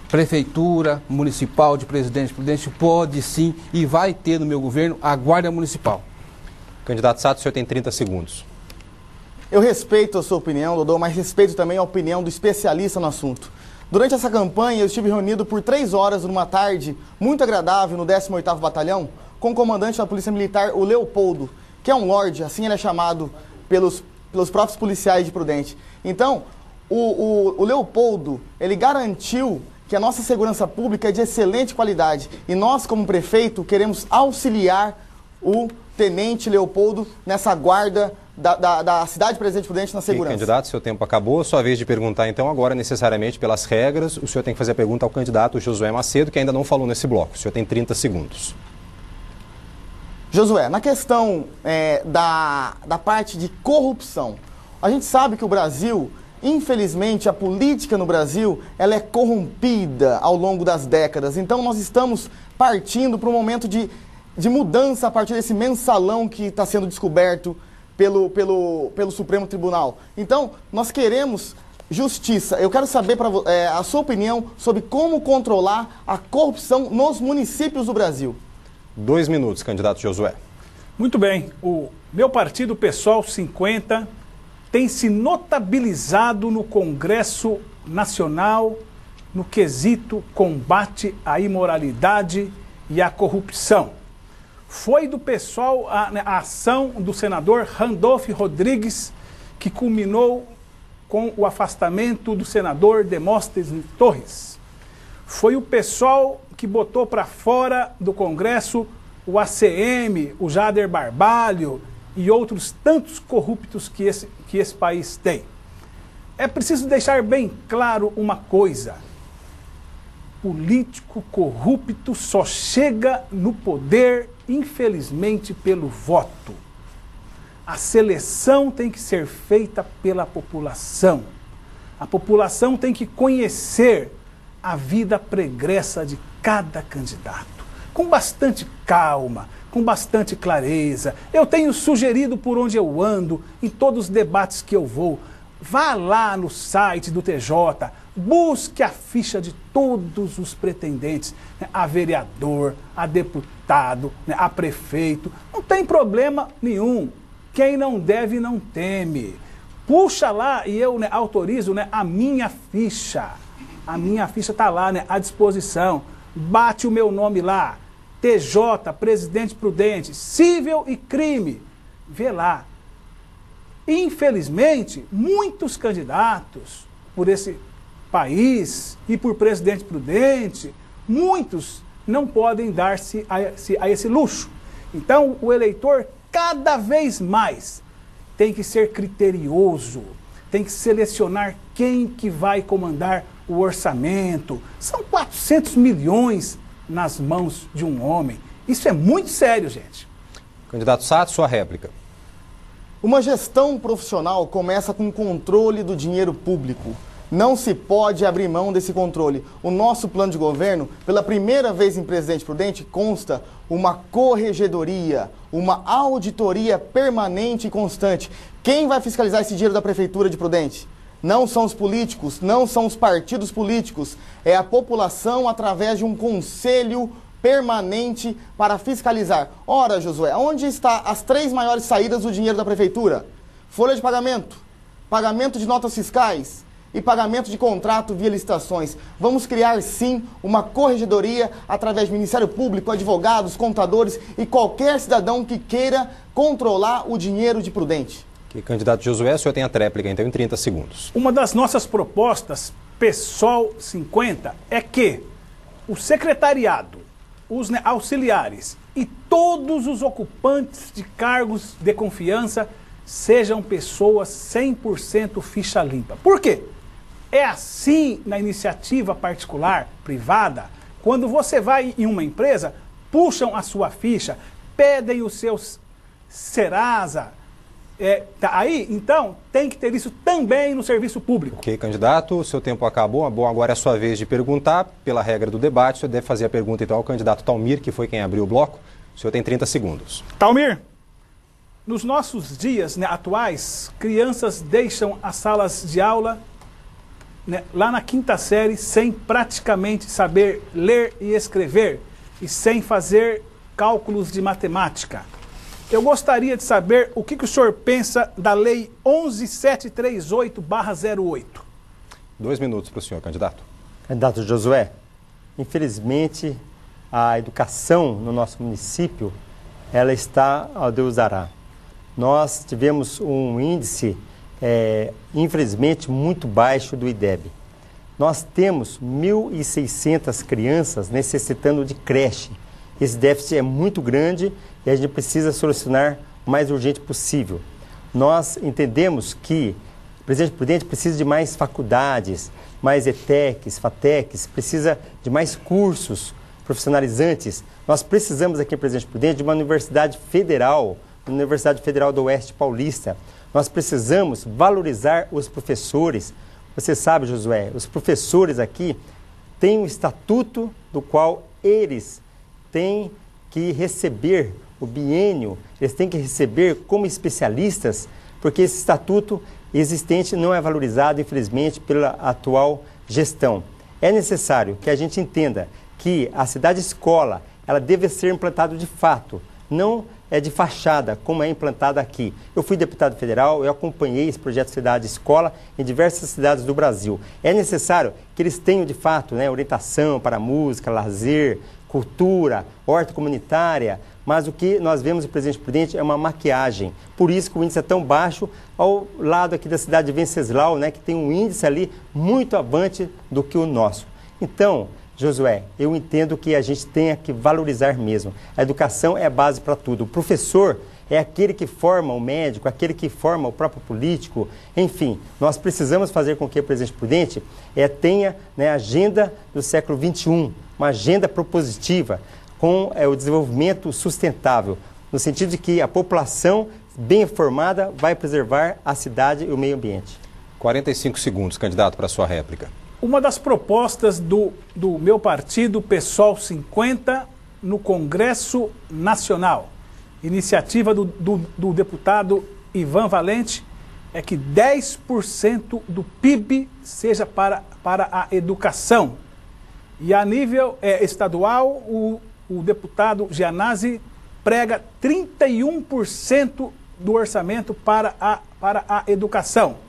Speaker 4: Prefeitura Municipal de Presidente Prudente pode sim e vai ter no meu governo a Guarda Municipal.
Speaker 1: Candidato Sato, o senhor tem 30 segundos.
Speaker 2: Eu respeito a sua opinião, Dodô, mas respeito também a opinião do especialista no assunto. Durante essa campanha, eu estive reunido por 3 horas numa tarde muito agradável no 18º Batalhão com o comandante da Polícia Militar, o Leopoldo, que é um lorde, assim ele é chamado pelos próprios policiais de Prudente. Então, o Leopoldo, ele garantiu que a nossa segurança pública é de excelente qualidade. E nós, como prefeito, queremos auxiliar o tenente Leopoldo nessa guarda da cidade de Presidente Prudente na segurança.
Speaker 1: Candidato, seu tempo acabou. Sua vez de perguntar, então, agora, necessariamente, pelas regras, o senhor tem que fazer a pergunta ao candidato Josué Macedo, que ainda não falou nesse bloco. O senhor tem 30 segundos.
Speaker 2: Josué, na questão da parte de corrupção, a gente sabe que o Brasil... Infelizmente, a política no Brasil ela é corrompida ao longo das décadas. Então, nós estamos partindo para um momento de mudança a partir desse mensalão que está sendo descoberto pelo Supremo Tribunal. Então, nós queremos justiça. Eu quero saber a sua opinião sobre como controlar a corrupção nos municípios do Brasil.
Speaker 1: 2 minutos, candidato Josué.
Speaker 6: Muito bem. O meu partido, PSOL 50... tem se notabilizado no Congresso Nacional no quesito combate à imoralidade e à corrupção. Foi do PSOL a ação do senador Randolfo Rodrigues que culminou com o afastamento do senador Demóstenes Torres. Foi o PSOL que botou para fora do Congresso o ACM, o Jader Barbalho e outros tantos corruptos que esse país tem. É preciso deixar bem claro uma coisa: político corrupto só chega no poder, infelizmente, pelo voto. A seleção tem que ser feita pela população. A população tem que conhecer a vida pregressa de cada candidato, com bastante calma, com bastante clareza. Eu tenho sugerido por onde eu ando, em todos os debates que eu vou. Vá lá no site do TJ, busque a ficha de todos os pretendentes, né, a vereador, a deputado, né, a prefeito. Não tem problema nenhum. Quem não deve, não teme. Puxa lá e eu, né, autorizo, né, a minha ficha. A minha ficha está lá, né, à disposição. Bate o meu nome lá. TJ, Presidente Prudente, cível e crime. Vê lá. Infelizmente, muitos candidatos por esse país e por Presidente Prudente, muitos não podem dar-se a esse luxo. Então, o eleitor, cada vez mais, tem que ser criterioso, tem que selecionar quem que vai comandar o orçamento. São 400 milhões nas mãos de um homem. Isso é muito sério, gente.
Speaker 1: Candidato Sato, sua réplica.
Speaker 2: Uma gestão profissional começa com controle do dinheiro público. Não se pode abrir mão desse controle. O nosso plano de governo, pela primeira vez em Presidente Prudente, consta uma corregedoria, uma auditoria permanente e constante. Quem vai fiscalizar esse dinheiro da Prefeitura de Prudente? Não são os políticos, não são os partidos políticos. É a população através de um conselho permanente para fiscalizar. Ora, Josué, onde estão as 3 maiores saídas do dinheiro da Prefeitura? Folha de pagamento, pagamento de notas fiscais e pagamento de contrato via licitações. Vamos criar, sim, uma corregedoria através do Ministério Público, advogados, contadores e qualquer cidadão que queira controlar o dinheiro de Prudente.
Speaker 1: Candidato Josué, o senhor tem a tréplica, então, em 30 segundos.
Speaker 6: Uma das nossas propostas, PSOL 50, é que o secretariado, os auxiliares e todos os ocupantes de cargos de confiança sejam pessoas 100% ficha limpa. Por quê? É assim na iniciativa particular, privada, quando você vai em uma empresa, puxam a sua ficha, pedem os seus Serasa. Aí, então, tem que ter isso também no serviço público.
Speaker 1: Ok, candidato, o seu tempo acabou. Bom, agora é a sua vez de perguntar. Pela regra do debate, o senhor deve fazer a pergunta então ao candidato Talmir, que foi quem abriu o bloco. O senhor tem 30 segundos.
Speaker 6: Talmir, nos nossos dias atuais, crianças deixam as salas de aula lá na 5ª série sem praticamente saber ler e escrever e sem fazer cálculos de matemática. Eu gostaria de saber o que o senhor pensa da Lei 11.738/08.
Speaker 1: 2 minutos para o senhor, candidato.
Speaker 3: Candidato Josué, infelizmente a educação no nosso município, ela está ao Deus dará. Nós tivemos um índice, infelizmente, muito baixo do IDEB. Nós temos 1.600 crianças necessitando de creche. Esse déficit é muito grande e a gente precisa solucionar o mais urgente possível. Nós entendemos que o Presidente Prudente precisa de mais faculdades, mais ETECs, FATECs, precisa de mais cursos profissionalizantes. Nós precisamos aqui em Presidente Prudente de uma universidade federal, a Universidade Federal do Oeste Paulista. Nós precisamos valorizar os professores. Você sabe, Josué, os professores aqui têm um estatuto do qual eles têm que receber o biênio, eles têm que receber como especialistas, porque esse estatuto existente não é valorizado, infelizmente, pela atual gestão. É necessário que a gente entenda que a cidade-escola, ela deve ser implantada de fato, não é de fachada, como é implantada aqui. Eu fui deputado federal, eu acompanhei esse projeto Cidade-Escola em diversas cidades do Brasil. É necessário que eles tenham, de fato, orientação para música, lazer, cultura, horta comunitária, mas o que nós vemos em Presidente Prudente é uma maquiagem. Por isso que o índice é tão baixo, ao lado aqui da cidade de Venceslau, que tem um índice ali muito avante do que o nosso. Então, Josué, eu entendo que a gente tenha que valorizar mesmo. A educação é a base para tudo. O professor é aquele que forma o médico, aquele que forma o próprio político. Enfim, nós precisamos fazer com que o Presidente Prudente tenha a agenda do século XXI, uma agenda propositiva com o desenvolvimento sustentável, no sentido de que a população bem informada vai preservar a cidade e o meio ambiente.
Speaker 1: 45 segundos, candidato, para a sua réplica.
Speaker 6: Uma das propostas do meu partido, PSOL 50, no Congresso Nacional, iniciativa do deputado Ivan Valente, é que 10% do PIB seja para a educação. E a nível estadual, o deputado Gianazzi prega 31% do orçamento para a educação.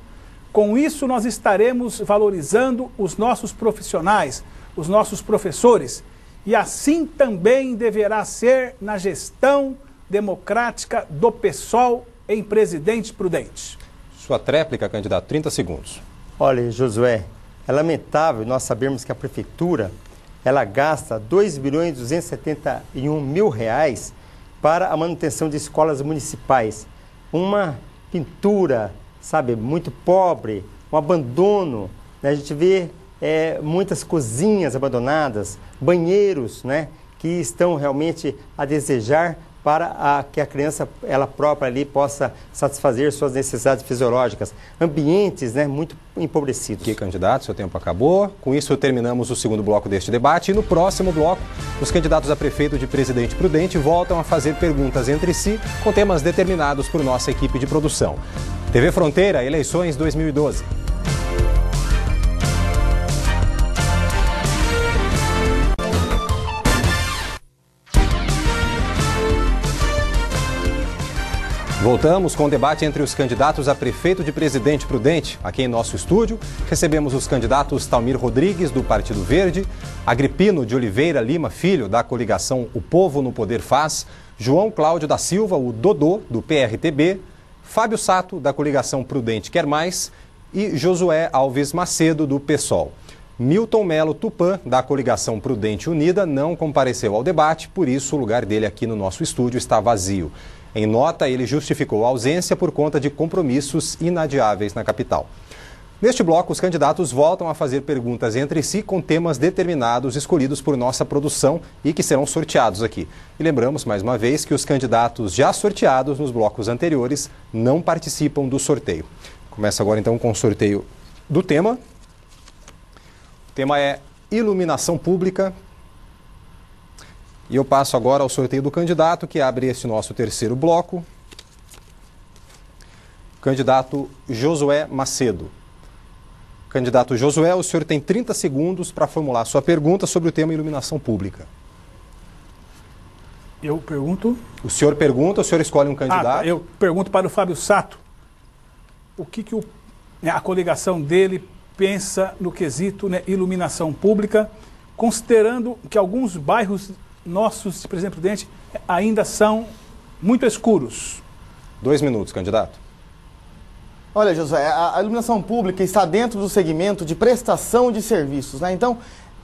Speaker 6: Com isso, nós estaremos valorizando os nossos profissionais, os nossos professores. E assim também deverá ser na gestão democrática do PSOL em Presidente Prudente.
Speaker 1: Sua tréplica, candidato, 30 segundos.
Speaker 3: Olha, Josué, é lamentável nós sabermos que a Prefeitura ela gasta R$ 2.271.000 para a manutenção de escolas municipais. Uma pintura, sabe, muito pobre, um abandono. A gente vê muitas cozinhas abandonadas, banheiros, que estão realmente a desejar para que a criança, ela própria ali, possa satisfazer suas necessidades fisiológicas. Ambientes, né, muito empobrecidos.
Speaker 1: Aqui, candidato, seu tempo acabou. Com isso, terminamos o segundo bloco deste debate. E no próximo bloco, os candidatos a prefeito de Presidente Prudente voltam a fazer perguntas entre si com temas determinados por nossa equipe de produção. TV Fronteira, eleições 2012. Voltamos com o debate entre os candidatos a prefeito de Presidente Prudente. Aqui em nosso estúdio, recebemos os candidatos Talmir Rodrigues, do Partido Verde, Agripino de Oliveira Lima Filho, da coligação O Povo no Poder Faz, João Cláudio da Silva, o Dodô, do PRTB, Fábio Sato, da coligação Prudente Quer Mais e Josué Alves Macedo, do PSOL. Milton Melo Tupã, da coligação Prudente Unida, não compareceu ao debate, por isso o lugar dele aqui no nosso estúdio está vazio. Em nota, ele justificou a ausência por conta de compromissos inadiáveis na capital. Neste bloco, os candidatos voltam a fazer perguntas entre si com temas determinados escolhidos por nossa produção e que serão sorteados aqui. E lembramos, mais uma vez, que os candidatos já sorteados nos blocos anteriores não participam do sorteio. Começa agora, então, com o sorteio do tema. O tema é iluminação pública. E eu passo agora ao sorteio do candidato, que abre esse nosso terceiro bloco. Candidato Josué Macedo. Candidato Josué, o senhor tem 30 segundos para formular sua pergunta sobre o tema iluminação pública.
Speaker 6: Eu pergunto...
Speaker 1: O senhor pergunta, o senhor escolhe um candidato.
Speaker 6: Eu pergunto para o Fábio Sato o que a coligação dele pensa no quesito, né, iluminação pública, considerando que alguns bairros nossos, Presidente Prudente, ainda são muito escuros.
Speaker 1: 2 minutos, candidato.
Speaker 2: Olha, Josué, a iluminação pública está dentro do segmento de prestação de serviços, né? Então,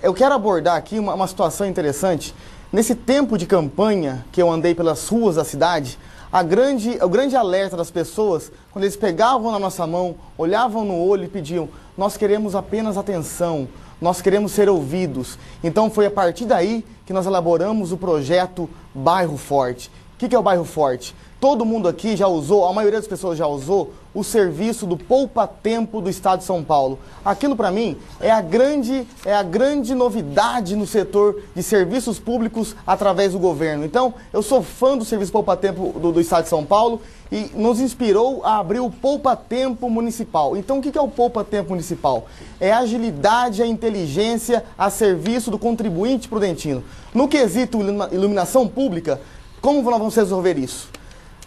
Speaker 2: eu quero abordar aqui uma situação interessante. Nesse tempo de campanha que eu andei pelas ruas da cidade, o grande alerta das pessoas, quando eles pegavam na nossa mão, olhavam no olho e pediam: nós queremos apenas atenção, nós queremos ser ouvidos. Então foi a partir daí que nós elaboramos o projeto Bairro Forte. O que é o Bairro Forte? Todo mundo aqui já usou, a maioria das pessoas já usou, o serviço do poupa-tempo do Estado de São Paulo. Aquilo, para mim, é a grande novidade no setor de serviços públicos através do governo. Então, eu sou fã do serviço poupa-tempo do Estado de São Paulo e nos inspirou a abrir o poupa-tempo municipal. Então, o que é o poupa-tempo municipal? É a agilidade, a inteligência a serviço do contribuinte prudentino. No quesito iluminação pública, como nós vamos resolver isso?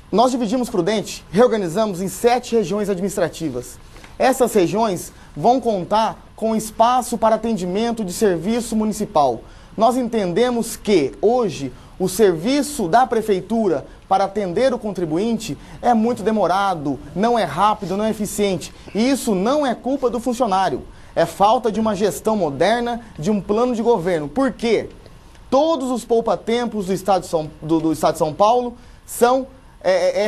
Speaker 2: Nós dividimos Prudente, reorganizamos em 7 regiões administrativas. Essas regiões vão contar com espaço para atendimento de serviço municipal. Nós entendemos que, hoje, o serviço da prefeitura para atender o contribuinte é muito demorado, não é rápido, não é eficiente. E isso não é culpa do funcionário. É falta de uma gestão moderna, de um plano de governo. Por quê? Todos os poupa-tempos do Estado de São Paulo são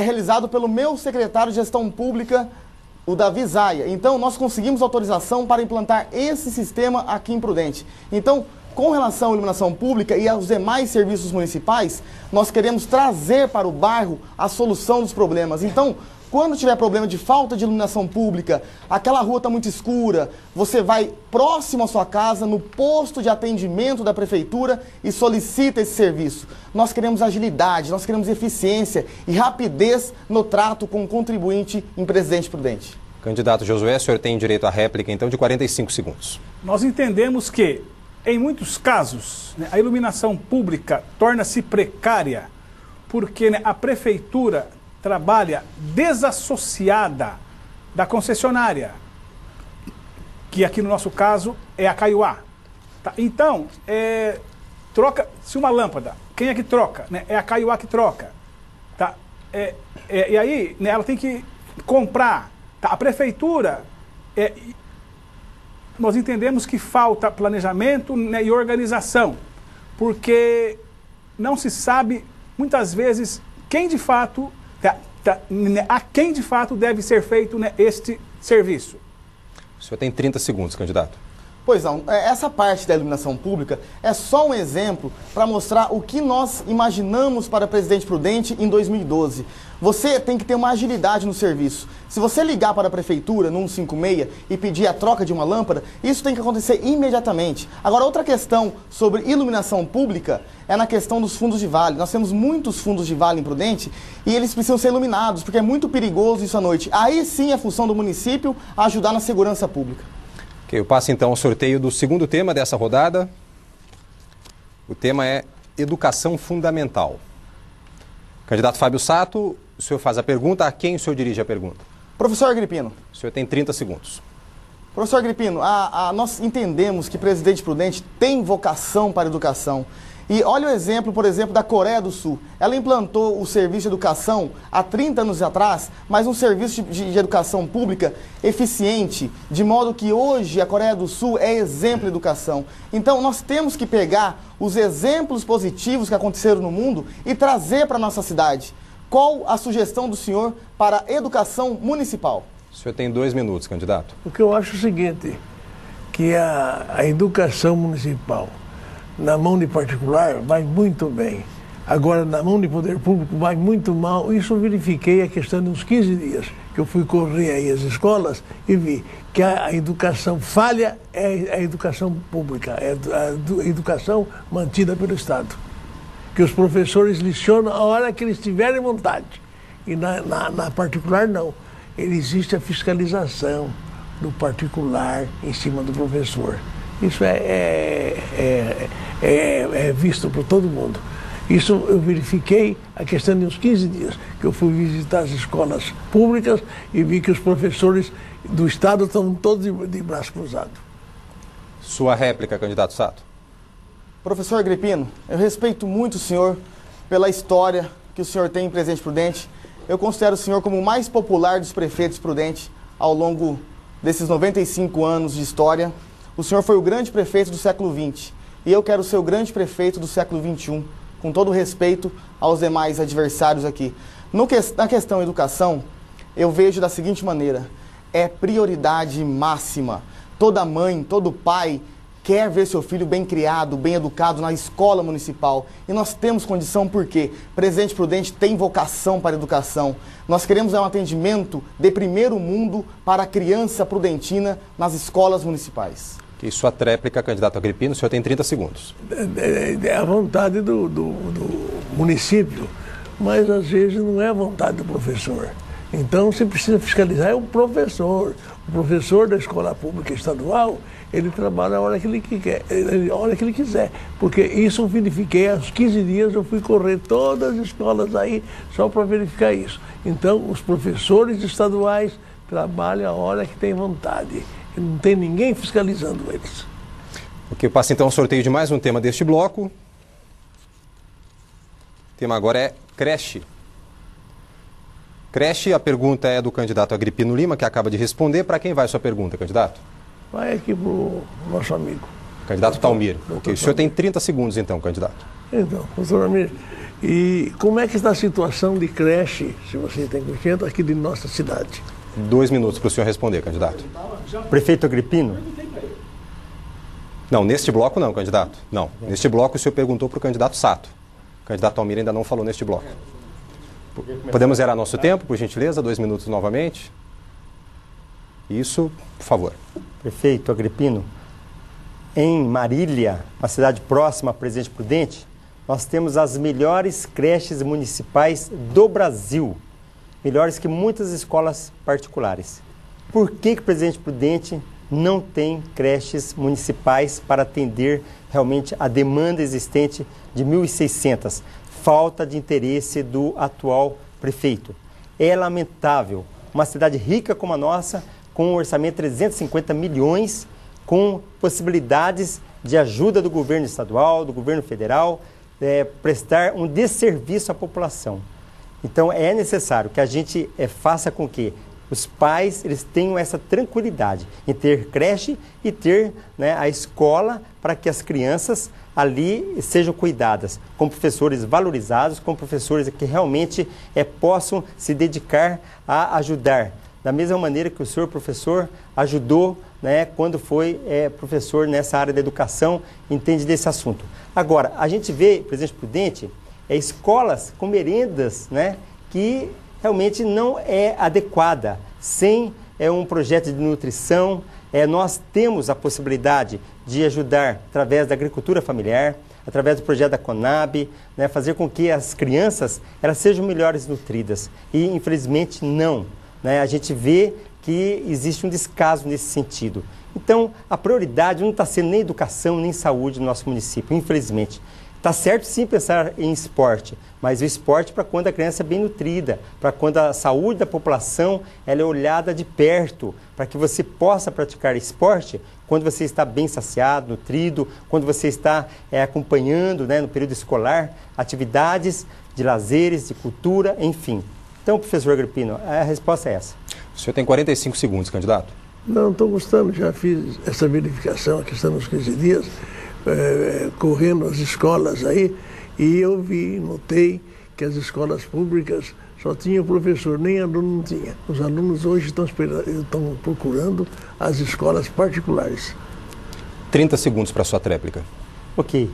Speaker 2: realizado pelo meu secretário de Gestão Pública, o Davi Zaia. Então, nós conseguimos autorização para implantar esse sistema aqui em Prudente. Então, com relação à iluminação pública e aos demais serviços municipais, nós queremos trazer para o bairro a solução dos problemas. Então, quando tiver problema de falta de iluminação pública, aquela rua está muito escura, você vai próximo à sua casa, no posto de atendimento da prefeitura e solicita esse serviço. Nós queremos agilidade, nós queremos eficiência e rapidez no trato com o contribuinte em Presidente Prudente.
Speaker 1: Candidato Josué, o senhor tem direito à réplica, então, de 45 segundos.
Speaker 6: Nós entendemos que, em muitos casos, né, a iluminação pública torna-se precária porque, né, a prefeitura trabalha desassociada da concessionária, que aqui no nosso caso é a Caiuá. Tá? Então, troca-se uma lâmpada, quem é que troca? Né? É a Caiuá que troca. Tá? E aí, né, ela tem que comprar. Tá? A prefeitura, nós entendemos que falta planejamento, né, e organização, porque não se sabe, muitas vezes, quem de fato... a quem de fato deve ser feito, né, este serviço.
Speaker 1: O senhor tem 30 segundos, candidato.
Speaker 2: Pois não, essa parte da iluminação pública é só um exemplo para mostrar o que nós imaginamos para Presidente Prudente em 2012. Você tem que ter uma agilidade no serviço. Se você ligar para a prefeitura no 156 e pedir a troca de uma lâmpada, isso tem que acontecer imediatamente. Agora, outra questão sobre iluminação pública é na questão dos fundos de vale. Nós temos muitos fundos de vale em Prudente e eles precisam ser iluminados, porque é muito perigoso isso à noite. Aí sim é função do município ajudar na segurança pública.
Speaker 1: Ok, eu passo então ao sorteio do segundo tema dessa rodada. O tema é Educação Fundamental. Candidato Fábio Sato, o senhor faz a pergunta. A quem o senhor dirige a pergunta?
Speaker 2: Professor Agripino.
Speaker 1: O senhor tem 30 segundos.
Speaker 2: Professor Agripino, nós entendemos que Presidente Prudente tem vocação para a educação. E olha o exemplo, por exemplo, da Coreia do Sul. Ela implantou o serviço de educação há 30 anos atrás, mas um serviço de educação pública eficiente, de modo que hoje a Coreia do Sul é exemplo de educação. Então nós temos que pegar os exemplos positivos que aconteceram no mundo e trazer para a nossa cidade. Qual a sugestão do senhor para a educação municipal?
Speaker 1: O senhor tem 2 minutos, candidato.
Speaker 5: O que eu acho é o seguinte, que a educação municipal na mão de particular vai muito bem. Agora, na mão de poder público vai muito mal. Isso eu verifiquei a questão de uns 15 dias, que eu fui correr aí as escolas e vi que a educação falha é a educação pública, é a educação mantida pelo Estado. Que os professores lecionam a hora que eles tiverem vontade. E na particular, não. Existe a fiscalização do particular em cima do professor. Isso é visto por todo mundo. Isso eu verifiquei a questão de uns 15 dias, que eu fui visitar as escolas públicas e vi que os professores do Estado estão todos de braço cruzado.
Speaker 1: Sua réplica, candidato Sato.
Speaker 2: Professor Agripino, eu respeito muito o senhor pela história que o senhor tem em Presidente Prudente. Eu considero o senhor como o mais popular dos prefeitos Prudente ao longo desses 95 anos de história. O senhor foi o grande prefeito do século XX e eu quero ser o grande prefeito do século XXI, com todo o respeito aos demais adversários aqui. Na questão educação, eu vejo da seguinte maneira, é prioridade máxima. Toda mãe, todo pai quer ver seu filho bem criado, bem educado na escola municipal. E nós temos condição porque Presidente Prudente tem vocação para a educação. Nós queremos um atendimento de primeiro mundo para a criança prudentina nas escolas municipais.
Speaker 1: E sua tréplica, candidato Agripino, o senhor tem 30 segundos.
Speaker 5: É a vontade do município, mas às vezes não é a vontade do professor. Então você precisa fiscalizar o professor. O professor da escola pública estadual, ele trabalha a hora que ele quer, a hora que ele quiser. Porque isso eu verifiquei, há uns 15 dias eu fui correr todas as escolas aí só para verificar isso. Então os professores estaduais trabalham a hora que tem vontade. Não tem ninguém fiscalizando eles.
Speaker 1: Ok, eu passo então ao sorteio de mais um tema deste bloco. O tema agora é creche. Creche, a pergunta é do candidato Agripino Lima, que acaba de responder. Para quem vai sua pergunta, candidato?
Speaker 5: Vai aqui para o nosso amigo.
Speaker 1: Candidato Talmir. Ok, o senhor tem 30 segundos então, candidato.
Speaker 5: Então, doutor Talmir, e como é que está a situação de creche, se você tem conhecimento, aqui de nossa cidade?
Speaker 1: 2 minutos para o senhor responder, candidato.
Speaker 3: Prefeito Agripino?
Speaker 1: Não, neste bloco não, candidato. Não, neste bloco o senhor perguntou para o candidato Sato. O candidato Talmir ainda não falou neste bloco. Podemos zerar nosso tempo, por gentileza? 2 minutos novamente. Isso, por favor.
Speaker 3: Prefeito Agripino, em Marília, uma cidade próxima a Presidente Prudente, nós temos as melhores creches municipais do Brasil. Melhores que muitas escolas particulares. Por que o Presidente Prudente não tem creches municipais para atender realmente a demanda existente de 1.600? Falta de interesse do atual prefeito. É lamentável. Uma cidade rica como a nossa, com um orçamento de 350 milhões, com possibilidades de ajuda do governo estadual, do governo federal, prestar um desserviço à população. Então é necessário que a gente faça com que os pais eles tenham essa tranquilidade em ter creche e ter, né, a escola para que as crianças ali sejam cuidadas, com professores valorizados, com professores que realmente possam se dedicar a ajudar. Da mesma maneira que o senhor professor ajudou né, quando foi professor nessa área da educação, entende desse assunto. Agora, a gente vê, Presidente Prudente, escolas com merendas, né, que realmente não é adequada, sem um projeto de nutrição. Nós temos a possibilidade de ajudar através da agricultura familiar, através do projeto da Conab, né, fazer com que as crianças elas sejam melhores nutridas. E, infelizmente, não. Né? A gente vê que existe um descaso nesse sentido. Então, a prioridade não está sendo nem educação, nem saúde no nosso município, infelizmente. Está certo sim pensar em esporte, mas o esporte para quando a criança é bem nutrida, para quando a saúde da população ela é olhada de perto, para que você possa praticar esporte quando você está bem saciado, nutrido, quando você está acompanhando, né, no período escolar, atividades de lazeres, de cultura, enfim. Então, professor Agrippino, a resposta é essa.
Speaker 1: O senhor tem 45 segundos, candidato.
Speaker 5: Não, estou gostando, já fiz essa verificação aqui, estamos nos 15 dias, correndo as escolas aí, e eu notei que as escolas públicas só tinham professor, nem aluno não tinha. Os alunos hoje estão procurando as escolas particulares.
Speaker 1: 30 segundos para a sua tréplica.
Speaker 3: Ok.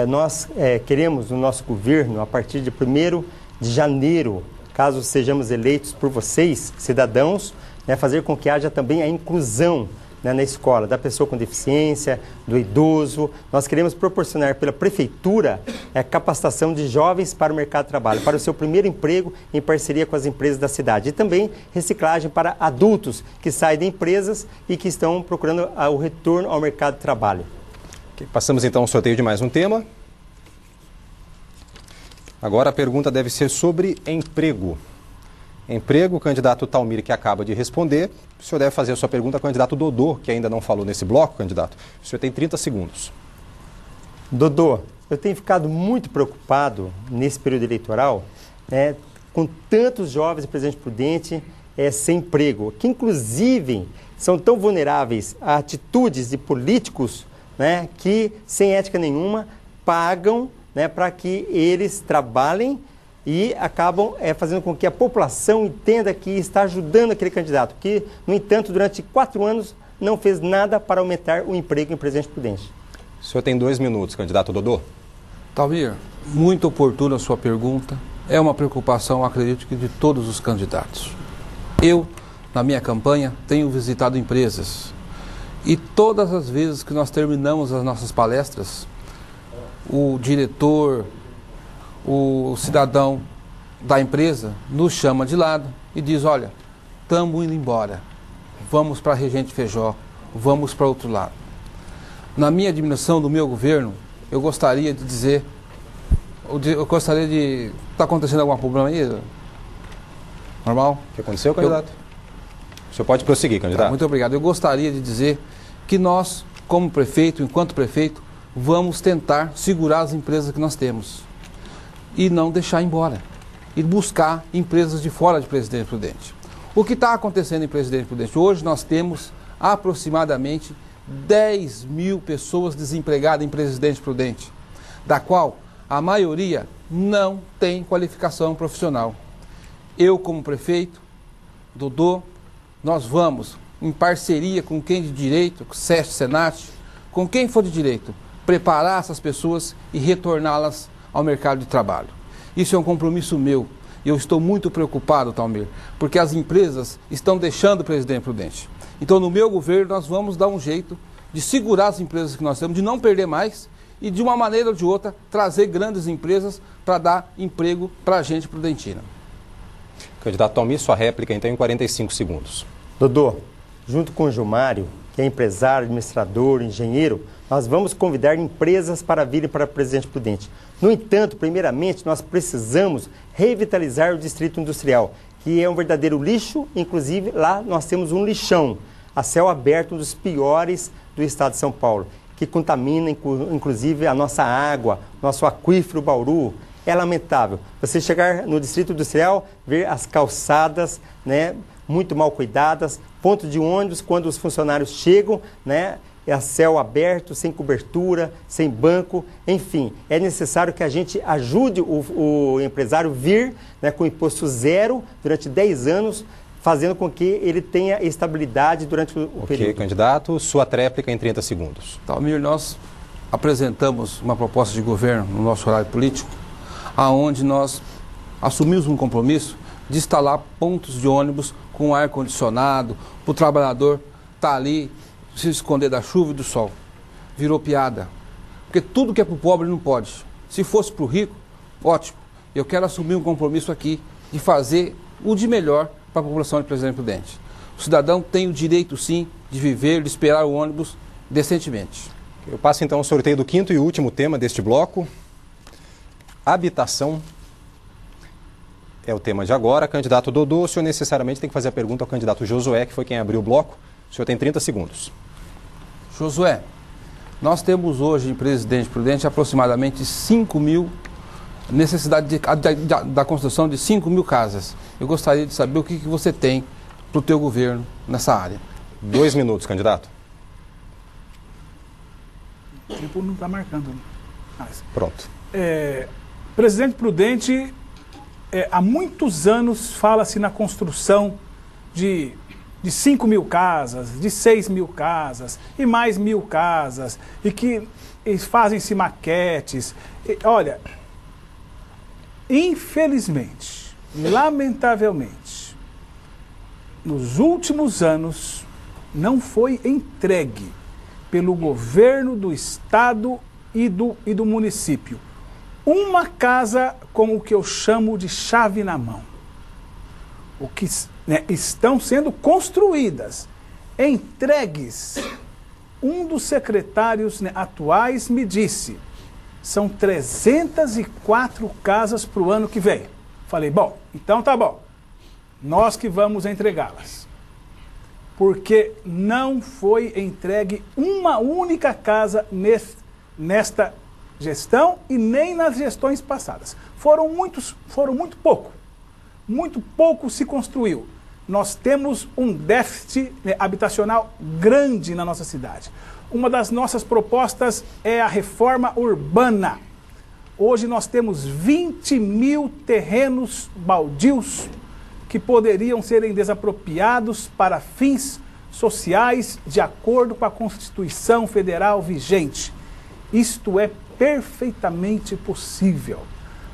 Speaker 3: Nós queremos no nosso governo, a partir de 1º de janeiro, caso sejamos eleitos por vocês, cidadãos, né, fazer com que haja também a inclusão, né, na escola, da pessoa com deficiência, do idoso. Nós queremos proporcionar pela prefeitura a capacitação de jovens para o mercado de trabalho, para o seu primeiro emprego em parceria com as empresas da cidade. E também reciclagem para adultos que saem de empresas e que estão procurando o retorno ao mercado de trabalho.
Speaker 1: Okay, passamos então ao sorteio de mais um tema. Agora a pergunta deve ser sobre emprego. Emprego, o candidato Talmir, que acaba de responder. O senhor deve fazer a sua pergunta ao candidato Dodô, que ainda não falou nesse bloco, candidato. O senhor tem 30 segundos.
Speaker 3: Dodô, eu tenho ficado muito preocupado nesse período eleitoral, né, com tantos jovens, Presidente Prudente, sem emprego, que inclusive são tão vulneráveis a atitudes de políticos, né, que, sem ética nenhuma, pagam, né, para que eles trabalhem e acabam fazendo com que a população entenda que está ajudando aquele candidato, que, no entanto, durante 4 anos não fez nada para aumentar o emprego em Presidente Prudente.
Speaker 1: O senhor tem 2 minutos, candidato Dodô.
Speaker 4: Talmir, muito oportuna a sua pergunta. É uma preocupação, acredito que, de todos os candidatos. Eu, na minha campanha, tenho visitado empresas e todas as vezes que nós terminamos as nossas palestras, o diretor, o cidadão da empresa nos chama de lado e diz: olha, estamos indo embora, vamos para a Regente Feijó, vamos para outro lado. Na minha administração do meu governo, eu gostaria de dizer, está acontecendo algum problema aí? Normal?
Speaker 1: O que aconteceu, candidato? O senhor pode prosseguir, candidato.
Speaker 4: Tá, muito obrigado. Eu gostaria de dizer que nós, como prefeito, enquanto prefeito, vamos tentar segurar as empresas que nós temos e não deixar embora, e buscar empresas de fora de Presidente Prudente. O que está acontecendo em Presidente Prudente? Hoje nós temos aproximadamente 10 mil pessoas desempregadas em Presidente Prudente, da qual a maioria não tem qualificação profissional. Eu, como prefeito, Dodô, nós vamos, em parceria com quem de direito, com o SESC, Senat, com quem for de direito, preparar essas pessoas e retorná-las ao mercado de trabalho. Isso é um compromisso meu. Eu estou muito preocupado, Talmir, porque as empresas estão deixando o Presidente Prudente. Então, no meu governo, nós vamos dar um jeito de segurar as empresas que nós temos, de não perder mais e, de uma maneira ou de outra, trazer grandes empresas para dar emprego para a gente prudentina.
Speaker 1: Candidato Talmir, sua réplica, então, em 45 segundos.
Speaker 3: Dodô, junto com o Gilmário, que é empresário, administrador, engenheiro, nós vamos convidar empresas para virem para Presidente Prudente. No entanto, primeiramente, nós precisamos revitalizar o Distrito Industrial, que é um verdadeiro lixo. Inclusive, lá nós temos um lixão a céu aberto, um dos piores do estado de São Paulo, que contamina, inclusive, a nossa água, nosso aquífero Bauru. É lamentável você chegar no Distrito Industrial, ver as calçadas, né, muito mal cuidadas, ponto de ônibus, quando os funcionários chegam, né, é a céu aberto, sem cobertura, sem banco, enfim. É necessário que a gente ajude o empresário vir, né, com imposto zero durante 10 anos, fazendo com que ele tenha estabilidade durante o período.
Speaker 1: Ok, candidato, sua tréplica em 30 segundos.
Speaker 4: Talmir, nós apresentamos uma proposta de governo no nosso horário político, aonde nós assumimos um compromisso de instalar pontos de ônibus com ar-condicionado, para o trabalhador estar ali, se esconder da chuva e do sol. Virou piada. Porque tudo que é para o pobre não pode. Se fosse para o rico, ótimo. Eu quero assumir um compromisso aqui de fazer o de melhor para a população de Presidente Prudente. O cidadão tem o direito, sim, de viver, de esperar o ônibus decentemente.
Speaker 1: Eu passo então ao sorteio do quinto e último tema deste bloco. Habitação é o tema de agora. Candidato Dodô, o senhor necessariamente tem que fazer a pergunta ao candidato Josué, que foi quem abriu o bloco. O senhor tem 30 segundos.
Speaker 4: Josué, nós temos hoje em Presidente Prudente aproximadamente 5 mil necessidade da construção de 5 mil casas. Eu gostaria de saber o que você tem para o teu governo nessa área.
Speaker 1: 2 minutos, candidato.
Speaker 6: O tempo não está marcando.
Speaker 1: Pronto.
Speaker 6: Presidente Prudente, há muitos anos fala-se na construção de 5 mil casas, de 6 mil casas e mais 1.000 casas, e que fazem-se maquetes. Olha, infelizmente, lamentavelmente, nos últimos anos não foi entregue pelo governo do estado e do município uma casa com o que eu chamo de chave na mão. O que estão sendo construídas, entregues. Um dos secretários atuais me disse, são 304 casas para o ano que vem. Falei, bom, então tá bom, nós que vamos entregá-las. Porque não foi entregue uma única casa nesta gestão e nem nas gestões passadas. Foram muito pouco se construiu. Nós temos um déficit habitacional grande na nossa cidade. Uma das nossas propostas é a reforma urbana. Hoje nós temos 20 mil terrenos baldios que poderiam serem desapropriados para fins sociais de acordo com a Constituição Federal vigente. Isto é perfeitamente possível.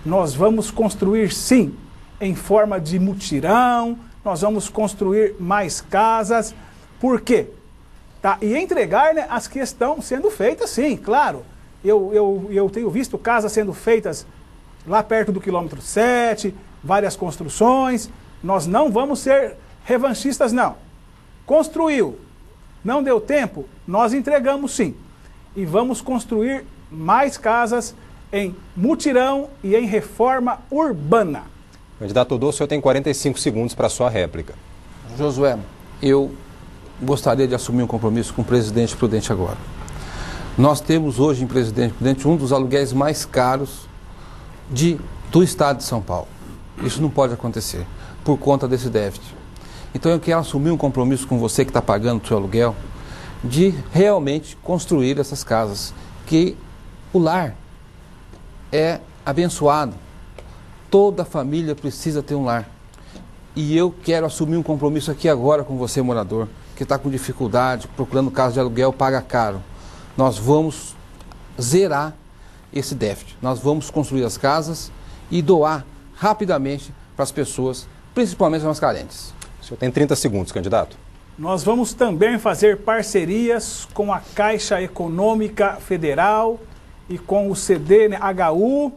Speaker 6: Nós vamos construir, sim, em forma de mutirão, nós vamos construir mais casas. Por quê? Tá? E entregar as que estão sendo feitas, sim, claro. Eu tenho visto casas sendo feitas lá perto do quilômetro 7, várias construções. Nós não vamos ser revanchistas, não. Construiu, não deu tempo, nós entregamos sim. E vamos construir mais casas em mutirão e em reforma urbana.
Speaker 1: Candidato Dodô, o senhor tem 45 segundos para a sua réplica.
Speaker 4: Josué, eu gostaria de assumir um compromisso com o Presidente Prudente agora. Nós temos hoje em Presidente Prudente um dos aluguéis mais caros do estado de São Paulo. Isso não pode acontecer por conta desse déficit. Então eu quero assumir um compromisso com você que está pagando o seu aluguel de realmente construir essas casas, que o lar é abençoado. Toda família precisa ter um lar. E eu quero assumir um compromisso aqui agora com você, morador, que está com dificuldade, procurando casa de aluguel, paga caro. Nós vamos zerar esse déficit. Nós vamos construir as casas e doar rapidamente para as pessoas, principalmente as mais carentes.
Speaker 1: O senhor tem 30 segundos, candidato.
Speaker 6: Nós vamos também fazer parcerias com a Caixa Econômica Federal e com o CDHU,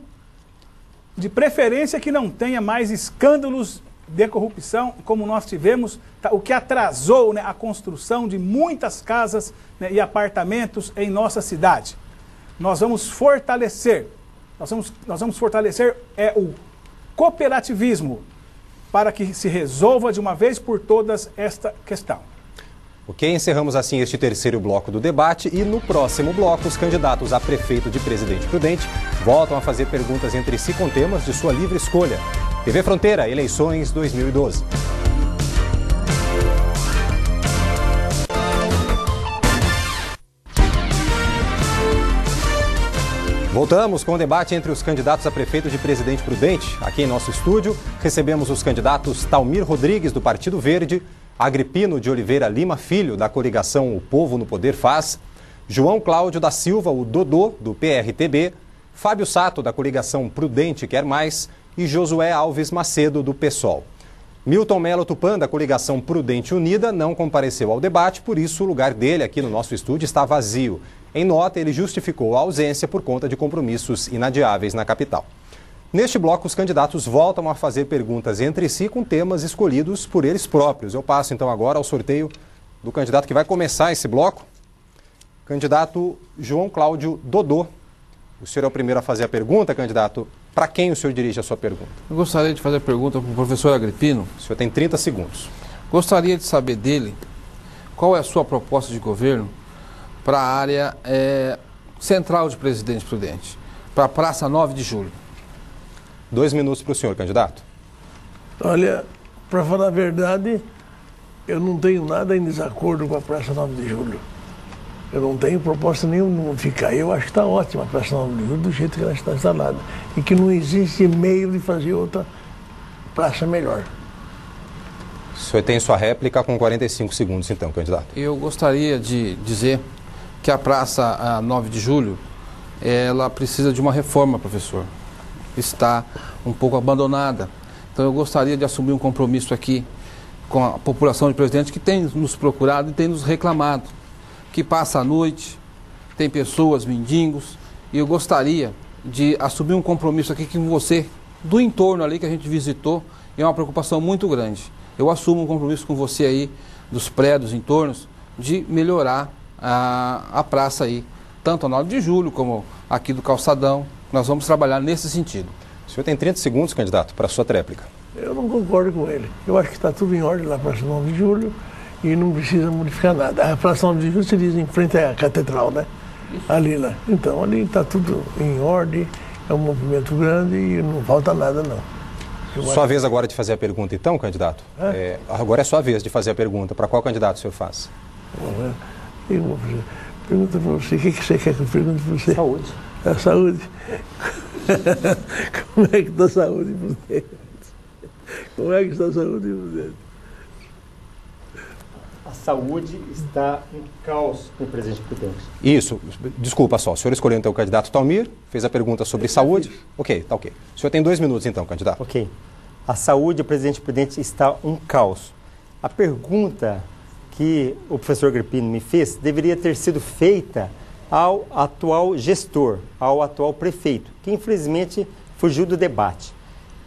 Speaker 6: de preferência que não tenha mais escândalos de corrupção como nós tivemos, o que atrasou a construção de muitas casas e apartamentos em nossa cidade. Nós vamos fortalecer, o cooperativismo para que se resolva de uma vez por todas esta questão.
Speaker 1: Ok, encerramos assim este terceiro bloco do debate e no próximo bloco os candidatos a prefeito de Presidente Prudente voltam a fazer perguntas entre si com temas de sua livre escolha. TV Fronteira, eleições 2012. Voltamos com o debate entre os candidatos a prefeito de Presidente Prudente. Aqui em nosso estúdio, recebemos os candidatos Talmir Rodrigues, do Partido Verde, Agripino de Oliveira Lima Filho, da coligação O Povo no Poder Faz, João Cláudio da Silva, o Dodô, do PRTB, Fábio Sato, da coligação Prudente Quer Mais e Josué Alves Macedo, do PSOL. Milton Melo Tupã, da coligação Prudente Unida, não compareceu ao debate, por isso o lugar dele aqui no nosso estúdio está vazio. Em nota, ele justificou a ausência por conta de compromissos inadiáveis na capital. Neste bloco, os candidatos voltam a fazer perguntas entre si com temas escolhidos por eles próprios. Eu passo então agora ao sorteio do candidato que vai começar esse bloco. Candidato João Cláudio Dodô. O senhor é o primeiro a fazer a pergunta, candidato. Para quem o senhor dirige a sua pergunta?
Speaker 4: Eu gostaria de fazer a pergunta para o professor Agripino.
Speaker 1: O senhor tem 30 segundos.
Speaker 4: Gostaria de saber dele qual é a sua proposta de governo para a área central de Presidente Prudente, para a Praça 9 de Julho.
Speaker 1: 2 minutos para o senhor, candidato.
Speaker 5: Olha, para falar a verdade, eu não tenho nada em desacordo com a Praça 9 de Julho. Eu não tenho proposta nenhuma de ficar. Eu acho que está ótima a Praça 9 de Julho do jeito que ela está instalada. E que não existe meio de fazer outra praça melhor.
Speaker 1: O senhor tem sua réplica com 45 segundos, então, candidato.
Speaker 4: Eu gostaria de dizer que a Praça 9 de Julho, ela precisa de uma reforma, professor. Está um pouco abandonada. Então eu gostaria de assumir um compromisso aqui com a população de Presidente que tem nos procurado e tem nos reclamado, que passa a noite, tem pessoas, mendigos, e eu gostaria de assumir um compromisso aqui com você, do entorno ali que a gente visitou, é uma preocupação muito grande. Eu assumo um compromisso com você aí, dos prédios, entornos, de melhorar a praça aí, tanto a 9 de Julho como aqui do Calçadão. Nós vamos trabalhar nesse sentido.
Speaker 1: O senhor tem 30 segundos, candidato, para a sua tréplica.
Speaker 5: Eu não concordo com ele. Eu acho que está tudo em ordem lá na Praça 9 de Julho e não precisa modificar nada. A Praça 9 de Julho se diz em frente à Catedral, né? Isso. Ali lá. Então, ali está tudo em ordem, é um movimento grande e não falta nada, não.
Speaker 1: Sua vez agora de fazer a pergunta, então, candidato? Agora é sua vez de fazer a pergunta. Para qual candidato o senhor faz?
Speaker 5: Eu vou fazer. Pergunta para você. O que você quer que eu pergunte para você?
Speaker 3: Saúde.
Speaker 5: A saúde? Como é que está a saúde em Prudente? Como é que está a saúde em Prudente?
Speaker 3: A saúde está em caos com o Presidente Prudente.
Speaker 1: Isso. Desculpa só. O senhor escolheu então o candidato Talmir, fez a pergunta sobre saúde. Ok, tá ok. O senhor tem 2 minutos então, candidato.
Speaker 3: Ok. A saúde do Presidente Prudente está um caos. A pergunta que o professor Agripino me fez deveria ter sido feita ao atual gestor, ao atual prefeito, que infelizmente fugiu do debate.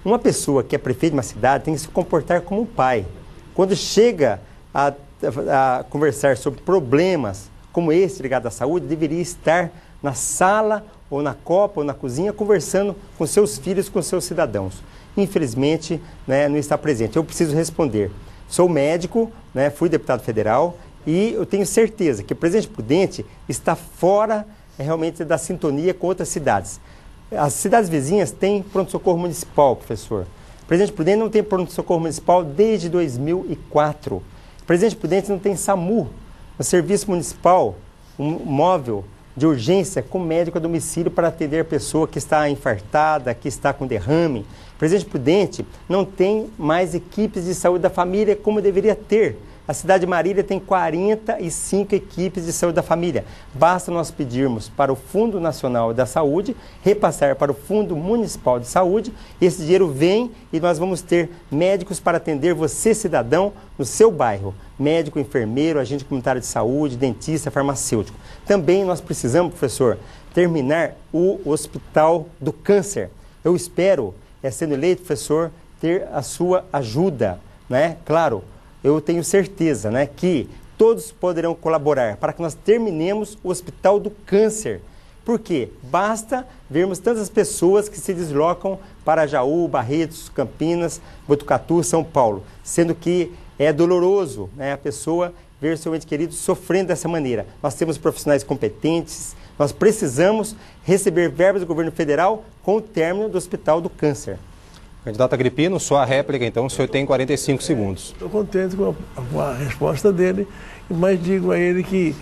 Speaker 3: Uma pessoa que é prefeito de uma cidade tem que se comportar como um pai. Quando chega a conversar sobre problemas como esse ligado à saúde, deveria estar na sala, ou na copa, ou na cozinha, conversando com seus filhos, com seus cidadãos. Infelizmente, né, não está presente. Eu preciso responder. Sou médico, né, fui deputado federal, e eu tenho certeza que o Presidente Prudente está fora realmente da sintonia com outras cidades. As cidades vizinhas têm pronto-socorro municipal, professor. O Presidente Prudente não tem pronto-socorro municipal desde 2004. O Presidente Prudente não tem SAMU, um serviço municipal, um móvel de urgência com médico a domicílio para atender a pessoa que está infartada, que está com derrame. O Presidente Prudente não tem mais equipes de saúde da família como deveria ter. A cidade de Marília tem 45 equipes de saúde da família. Basta nós pedirmos para o Fundo Nacional da Saúde, repassar para o Fundo Municipal de Saúde, esse dinheiro vem e nós vamos ter médicos para atender você, cidadão, no seu bairro. Médico, enfermeiro, agente comunitário de saúde, dentista, farmacêutico. Também nós precisamos, professor, terminar o Hospital do Câncer. Eu espero, sendo eleito, professor, ter a sua ajuda, né? Claro, eu tenho certeza, né, que todos poderão colaborar para que nós terminemos o Hospital do Câncer. Por quê? Basta vermos tantas pessoas que se deslocam para Jaú, Barretos, Campinas, Botucatu, São Paulo, sendo que é doloroso, né, a pessoa ver seu ente querido sofrendo dessa maneira. Nós temos profissionais competentes, nós precisamos receber verbas do governo federal com o término do Hospital do Câncer.
Speaker 1: Candidato Agripino, sua réplica, então, o senhor tem 45 segundos.
Speaker 5: Estou contente com a resposta dele, mas digo a ele que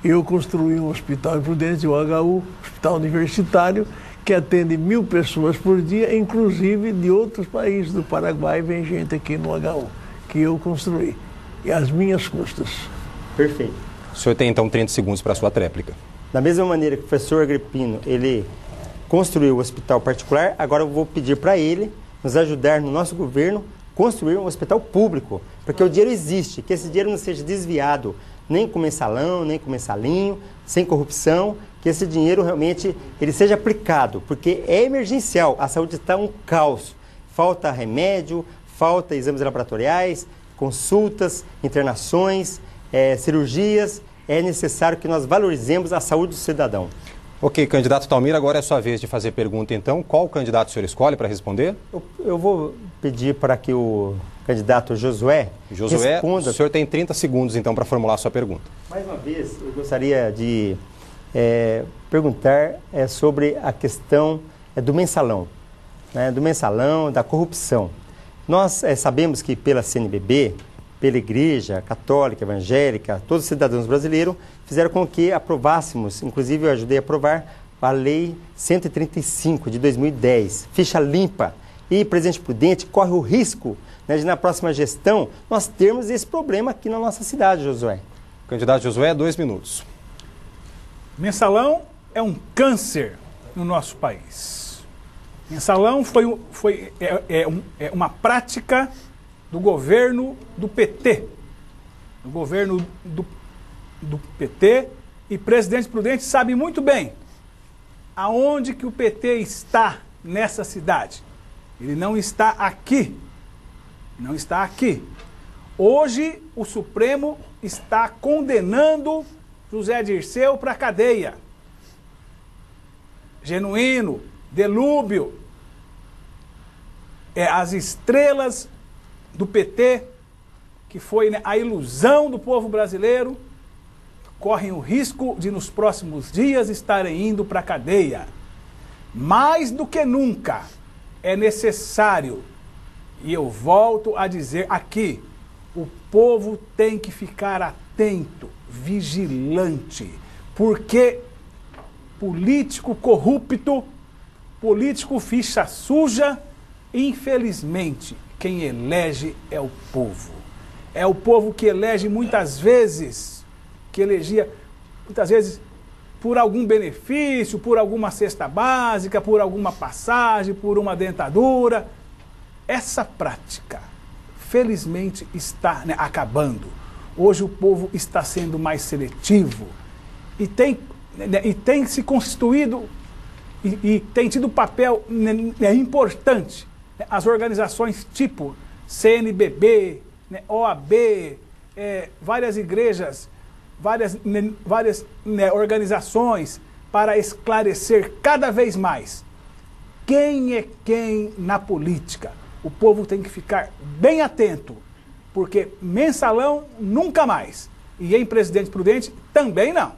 Speaker 5: Eu construí um hospital em Prudente, o HU, hospital universitário, que atende 1000 pessoas por dia, inclusive de outros países. Do Paraguai vem gente aqui no HU, que eu construí, e às minhas custas.
Speaker 3: Perfeito.
Speaker 1: O senhor tem então 30 segundos para a sua tréplica.
Speaker 3: Da mesma maneira que o professor Agripino, ele construiu o hospital particular, agora eu vou pedir para ele nos ajudar no nosso governo construir um hospital público, porque o dinheiro existe, que esse dinheiro não seja desviado nem com mensalão, nem com mensalinho, sem corrupção, que esse dinheiro realmente ele seja aplicado, porque é emergencial, a saúde está um caos, falta remédio, falta exames laboratoriais, consultas, internações, cirurgias, é necessário que nós valorizemos a saúde do cidadão.
Speaker 1: Ok, candidato Talmir, agora é a sua vez de fazer pergunta então. Qual candidato o senhor escolhe para responder?
Speaker 3: Eu vou pedir para que o candidato Josué responda.
Speaker 1: O senhor tem 30 segundos então para formular a sua pergunta.
Speaker 3: Mais uma vez, eu gostaria de perguntar sobre a questão do mensalão, né, da corrupção. Nós sabemos que pela CNBB, pela Igreja Católica, Evangélica, todos os cidadãos brasileiros fizeram com que aprovássemos, inclusive eu ajudei a aprovar, a Lei 135 de 2010, ficha limpa. E Presidente Prudente corre o risco, né, de na próxima gestão nós termos esse problema aqui na nossa cidade, Josué.
Speaker 1: Candidato Josué, 2 minutos.
Speaker 6: Mensalão é um câncer no nosso país. Mensalão é uma prática do governo do PT. Do governo do PT, e Presidente Prudente sabe muito bem aonde que o PT está nessa cidade. Ele não está aqui. Não está aqui. Hoje, o Supremo está condenando José Dirceu para a cadeia. Genuíno, Delúbio, as estrelas do PT, que foi, né, a ilusão do povo brasileiro, correm o risco de nos próximos dias estarem indo para a cadeia. Mais do que nunca é necessário, e eu volto a dizer aqui, o povo tem que ficar atento, vigilante, porque político corrupto, político ficha suja, infelizmente, quem elege é o povo. É o povo que elege muitas vezes, por algum benefício, por alguma cesta básica, por alguma passagem, por uma dentadura. Essa prática, felizmente, está, né, acabando. Hoje o povo está sendo mais seletivo e tem se constituído e tem tido papel, né, importante. As organizações tipo CNBB, né, OAB, várias igrejas, várias organizações para esclarecer cada vez mais quem é quem na política. O povo tem que ficar bem atento, porque mensalão nunca mais. E em Presidente Prudente também não.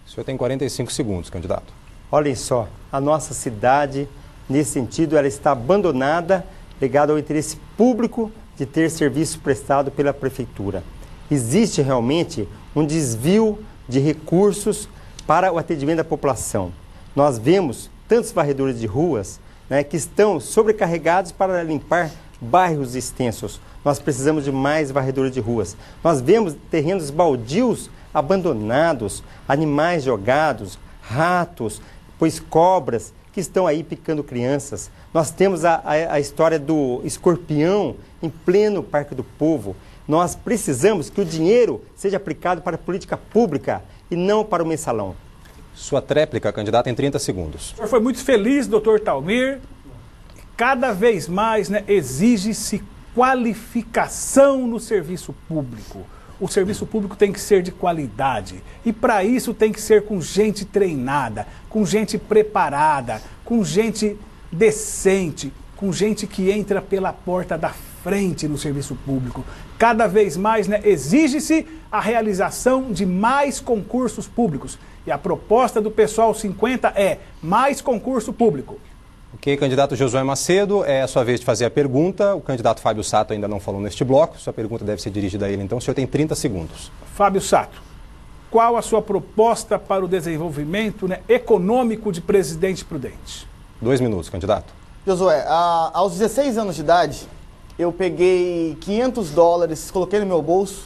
Speaker 1: O senhor tem 45 segundos, candidato.
Speaker 3: Olhem só, a nossa cidade, nesse sentido, ela está abandonada, ligada ao interesse público de ter serviço prestado pela prefeitura. Existe realmente um desvio de recursos para o atendimento da população. Nós vemos tantos varredores de ruas, né, que estão sobrecarregados para limpar bairros extensos. Nós precisamos de mais varredores de ruas. Nós vemos terrenos baldios abandonados, animais jogados, ratos, pois cobras que estão aí picando crianças. Nós temos a história do escorpião em pleno Parque do Povo. Nós precisamos que o dinheiro seja aplicado para a política pública e não para o mensalão.
Speaker 1: Sua tréplica, candidato, em 30 segundos.
Speaker 6: O senhor foi muito feliz, doutor Talmir. Cada vez mais, né, exige-se qualificação no serviço público. O serviço público tem que ser de qualidade. E para isso tem que ser com gente treinada, com gente preparada, com gente decente, com gente que entra pela porta da frente no serviço público. Cada vez mais, né, exige-se a realização de mais concursos públicos. E a proposta do PSOL 50 é mais concurso público.
Speaker 1: Ok, candidato Josué Macedo, é a sua vez de fazer a pergunta. O candidato Fábio Sato ainda não falou neste bloco. Sua pergunta deve ser dirigida a ele, então. O senhor tem 30 segundos.
Speaker 6: Fábio Sato. qual a sua proposta para o desenvolvimento, né, econômico de Presidente Prudente?
Speaker 1: 2 minutos, candidato.
Speaker 2: Josué, aos 16 anos de idade, eu peguei $500, coloquei no meu bolso,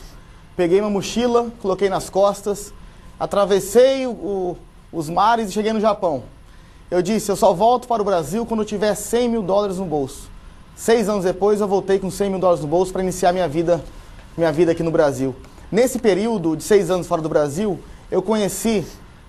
Speaker 2: peguei uma mochila, coloquei nas costas, atravessei os mares e cheguei no Japão. Eu disse, eu só volto para o Brasil quando eu tiver $100 mil no bolso. 6 anos depois, eu voltei com $100 mil no bolso para iniciar minha vida aqui no Brasil. Nesse período de 6 anos fora do Brasil, eu conheci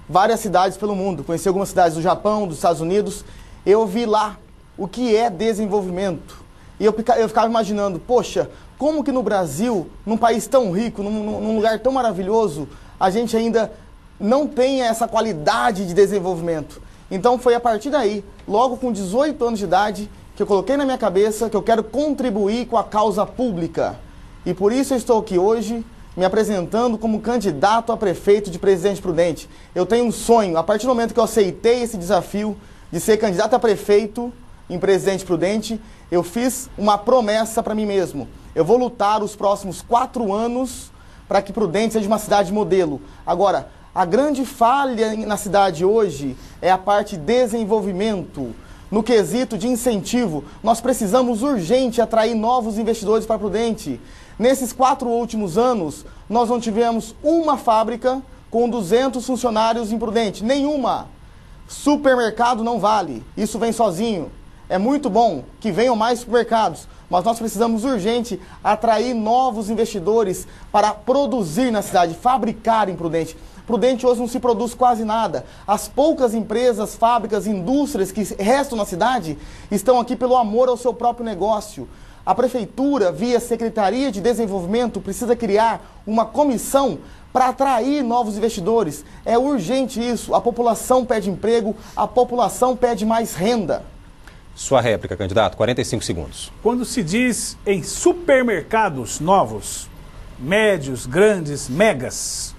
Speaker 2: várias cidades pelo mundo. Conheci algumas cidades do Japão, dos Estados Unidos. Eu vi lá o que é desenvolvimento. E eu ficava imaginando, poxa, como que no Brasil, num país tão rico, num lugar tão maravilhoso, a gente ainda não tem essa qualidade de desenvolvimento. Então foi a partir daí, logo com 18 anos de idade, que eu coloquei na minha cabeça que eu quero contribuir com a causa pública. E por isso eu estou aqui hoje, me apresentando como candidato a prefeito de Presidente Prudente. Eu tenho um sonho, a partir do momento que eu aceitei esse desafio de ser candidato a prefeito em Presidente Prudente, eu fiz uma promessa para mim mesmo. Eu vou lutar os próximos 4 anos para que Prudente seja uma cidade modelo. Agora, a grande falha na cidade hoje é a parte de desenvolvimento. No quesito de incentivo, nós precisamos urgente atrair novos investidores para Prudente. Nesses 4 últimos anos, nós não tivemos uma fábrica com 200 funcionários em Prudente. Nenhuma. Supermercado não vale. Isso vem sozinho. É muito bom que venham mais supermercados, mas nós precisamos urgente atrair novos investidores para produzir na cidade, fabricar em Prudente. Prudente hoje não se produz quase nada. As poucas empresas, fábricas, indústrias que restam na cidade estão aqui pelo amor ao seu próprio negócio. A Prefeitura, via Secretaria de Desenvolvimento, precisa criar uma comissão para atrair novos investidores. É urgente isso. A população pede emprego, a população pede mais renda.
Speaker 1: Sua réplica, candidato, 45 segundos.
Speaker 6: Quando se diz em supermercados novos, médios, grandes, megas,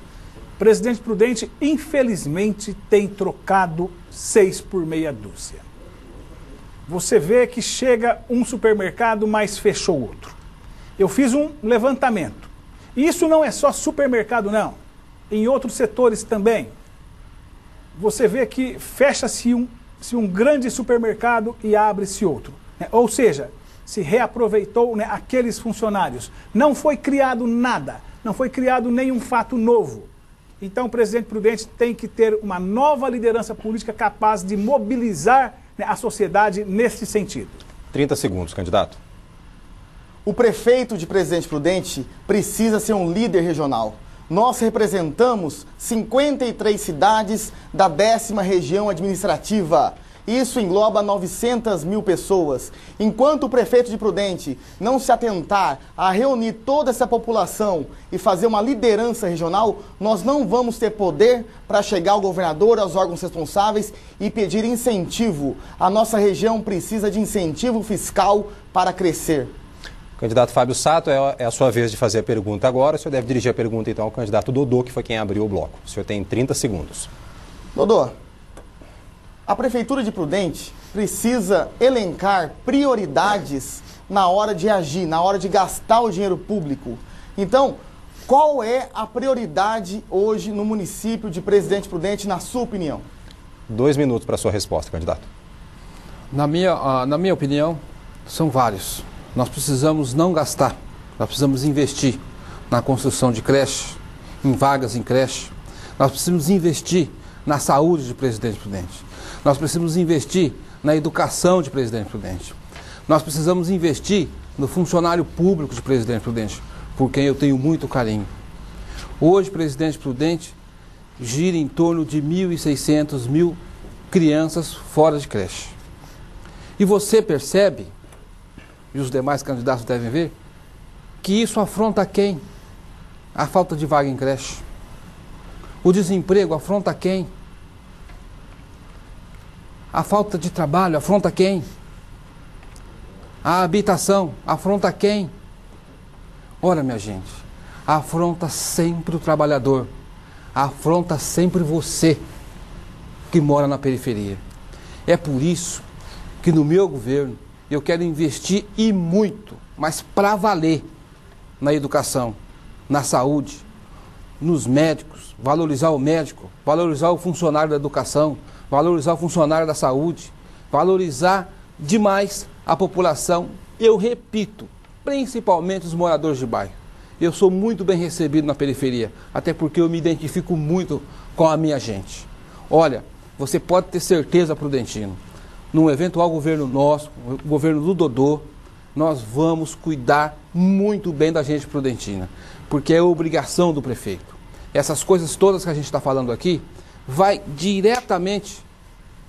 Speaker 6: Presidente Prudente, infelizmente, tem trocado 6 por meia dúzia. Você vê que chega um supermercado, mas fechou outro. Eu fiz um levantamento. E isso não é só supermercado, não. Em outros setores também. Você vê que fecha-se um grande supermercado e abre-se outro. Né? Ou seja, se reaproveitou, né, aqueles funcionários. Não foi criado nada, não foi criado nenhum fato novo. Então o Presidente Prudente tem que ter uma nova liderança política capaz de mobilizar, né, a sociedade nesse sentido.
Speaker 1: 30 segundos, candidato.
Speaker 2: O prefeito de Presidente Prudente precisa ser um líder regional. Nós representamos 53 cidades da 10ª região administrativa. Isso engloba 900 mil pessoas. Enquanto o prefeito de Prudente não se atentar a reunir toda essa população e fazer uma liderança regional, nós não vamos ter poder para chegar ao governador, aos órgãos responsáveis e pedir incentivo. A nossa região precisa de incentivo fiscal para crescer.
Speaker 1: Candidato Fábio Sato, é a sua vez de fazer a pergunta agora. O senhor deve dirigir a pergunta, então, ao candidato Dodô, que foi quem abriu o bloco. O senhor tem 30 segundos.
Speaker 2: Dodô, a Prefeitura de Prudente precisa elencar prioridades na hora de agir, na hora de gastar o dinheiro público. Então, qual é a prioridade hoje no município de Presidente Prudente, na sua opinião?
Speaker 1: 2 minutos para a sua resposta, candidato.
Speaker 4: Na minha opinião, são vários. Nós precisamos não gastar, nós precisamos investir na construção de creche, em vagas em creche. Nós precisamos investir na saúde de Presidente Prudente. Nós precisamos investir na educação de Presidente Prudente. Nós precisamos investir no funcionário público de Presidente Prudente, por quem eu tenho muito carinho. Hoje, Presidente Prudente gira em torno de 1.600 crianças fora de creche. E você percebe, e os demais candidatos devem ver, que isso afronta quem? A falta de vaga em creche. O desemprego afronta quem? A falta de trabalho afronta quem? A habitação afronta quem? Ora, minha gente, afronta sempre o trabalhador, afronta sempre você que mora na periferia. É por isso que no meu governo eu quero investir e muito, mas para valer, na educação, na saúde, nos médicos, valorizar o médico, valorizar o funcionário da educação, valorizar o funcionário da saúde, valorizar demais a população. Eu repito, principalmente os moradores de bairro. Eu sou muito bem recebido na periferia, até porque eu me identifico muito com a minha gente. Olha, você pode ter certeza, Prudentino, num eventual governo nosso, o governo do Dodô, nós vamos cuidar muito bem da gente prudentina, porque é obrigação do prefeito. Essas coisas todas que a gente está falando aqui, vai diretamente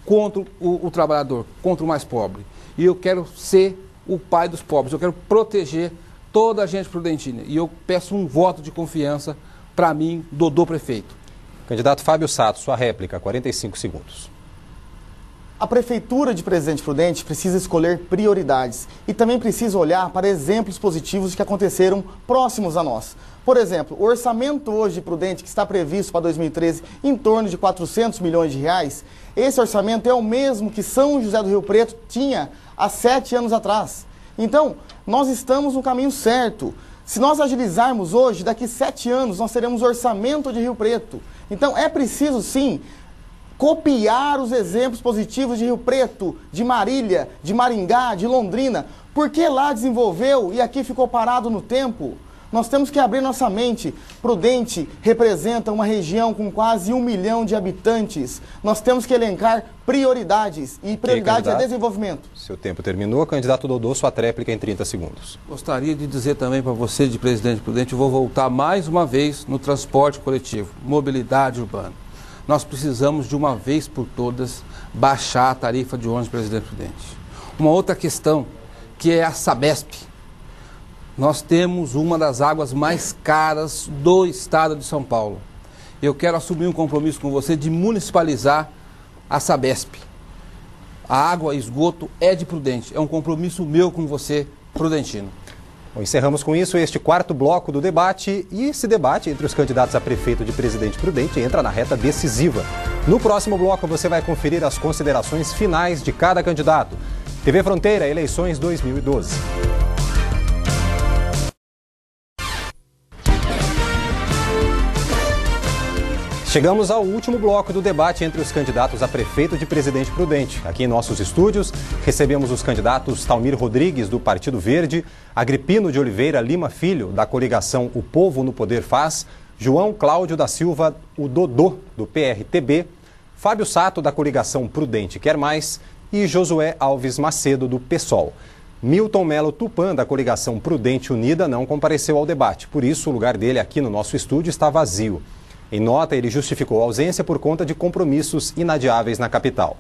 Speaker 4: contra o trabalhador, contra o mais pobre. E eu quero ser o pai dos pobres, eu quero proteger toda a gente prudentina. E eu peço um voto de confiança para mim, Dodô prefeito.
Speaker 1: Candidato Fábio Sato, sua réplica, 45 segundos.
Speaker 2: A Prefeitura de Presidente Prudente precisa escolher prioridades e também precisa olhar para exemplos positivos que aconteceram próximos a nós. Por exemplo, o orçamento hoje de Prudente, que está previsto para 2013 em torno de 400 milhões de reais, esse orçamento é o mesmo que São José do Rio Preto tinha há 7 anos atrás. Então, nós estamos no caminho certo. Se nós agilizarmos hoje, daqui 7 anos, nós teremos orçamento de Rio Preto. Então, é preciso, sim, copiar os exemplos positivos de Rio Preto, de Marília, de Maringá, de Londrina. Por que lá desenvolveu e aqui ficou parado no tempo? Nós temos que abrir nossa mente. Prudente representa uma região com quase 1 milhão de habitantes. Nós temos que elencar prioridades. E prioridade é desenvolvimento.
Speaker 1: Seu tempo terminou. Candidato Dodô, sua tréplica em 30 segundos.
Speaker 4: Gostaria de dizer também para você, de Presidente Prudente, eu vou voltar mais uma vez no transporte coletivo, mobilidade urbana. Nós precisamos de uma vez por todas baixar a tarifa de ônibus, Presidente Prudente. Uma outra questão, que é a Sabesp. Nós temos uma das águas mais caras do estado de São Paulo. Eu quero assumir um compromisso com você de municipalizar a Sabesp. A água e esgoto é de Prudente. É um compromisso meu com você, prudentino.
Speaker 1: Bom, encerramos com isso este quarto bloco do debate. E esse debate entre os candidatos a prefeito de Presidente Prudente entra na reta decisiva. No próximo bloco você vai conferir as considerações finais de cada candidato. TV Fronteira, eleições 2012. Chegamos ao último bloco do debate entre os candidatos a prefeito de Presidente Prudente. Aqui em nossos estúdios, recebemos os candidatos Talmir Rodrigues, do Partido Verde, Agripino de Oliveira Lima Filho, da coligação O Povo no Poder Faz, João Cláudio da Silva, o Dodô, do PRTB, Fábio Sato, da coligação Prudente Quer Mais e Josué Alves Macedo, do PSOL. Milton Melo Tupã, da coligação Prudente Unida, não compareceu ao debate. Por isso, o lugar dele aqui no nosso estúdio está vazio. Em nota, ele justificou a ausência por conta de compromissos inadiáveis na capital.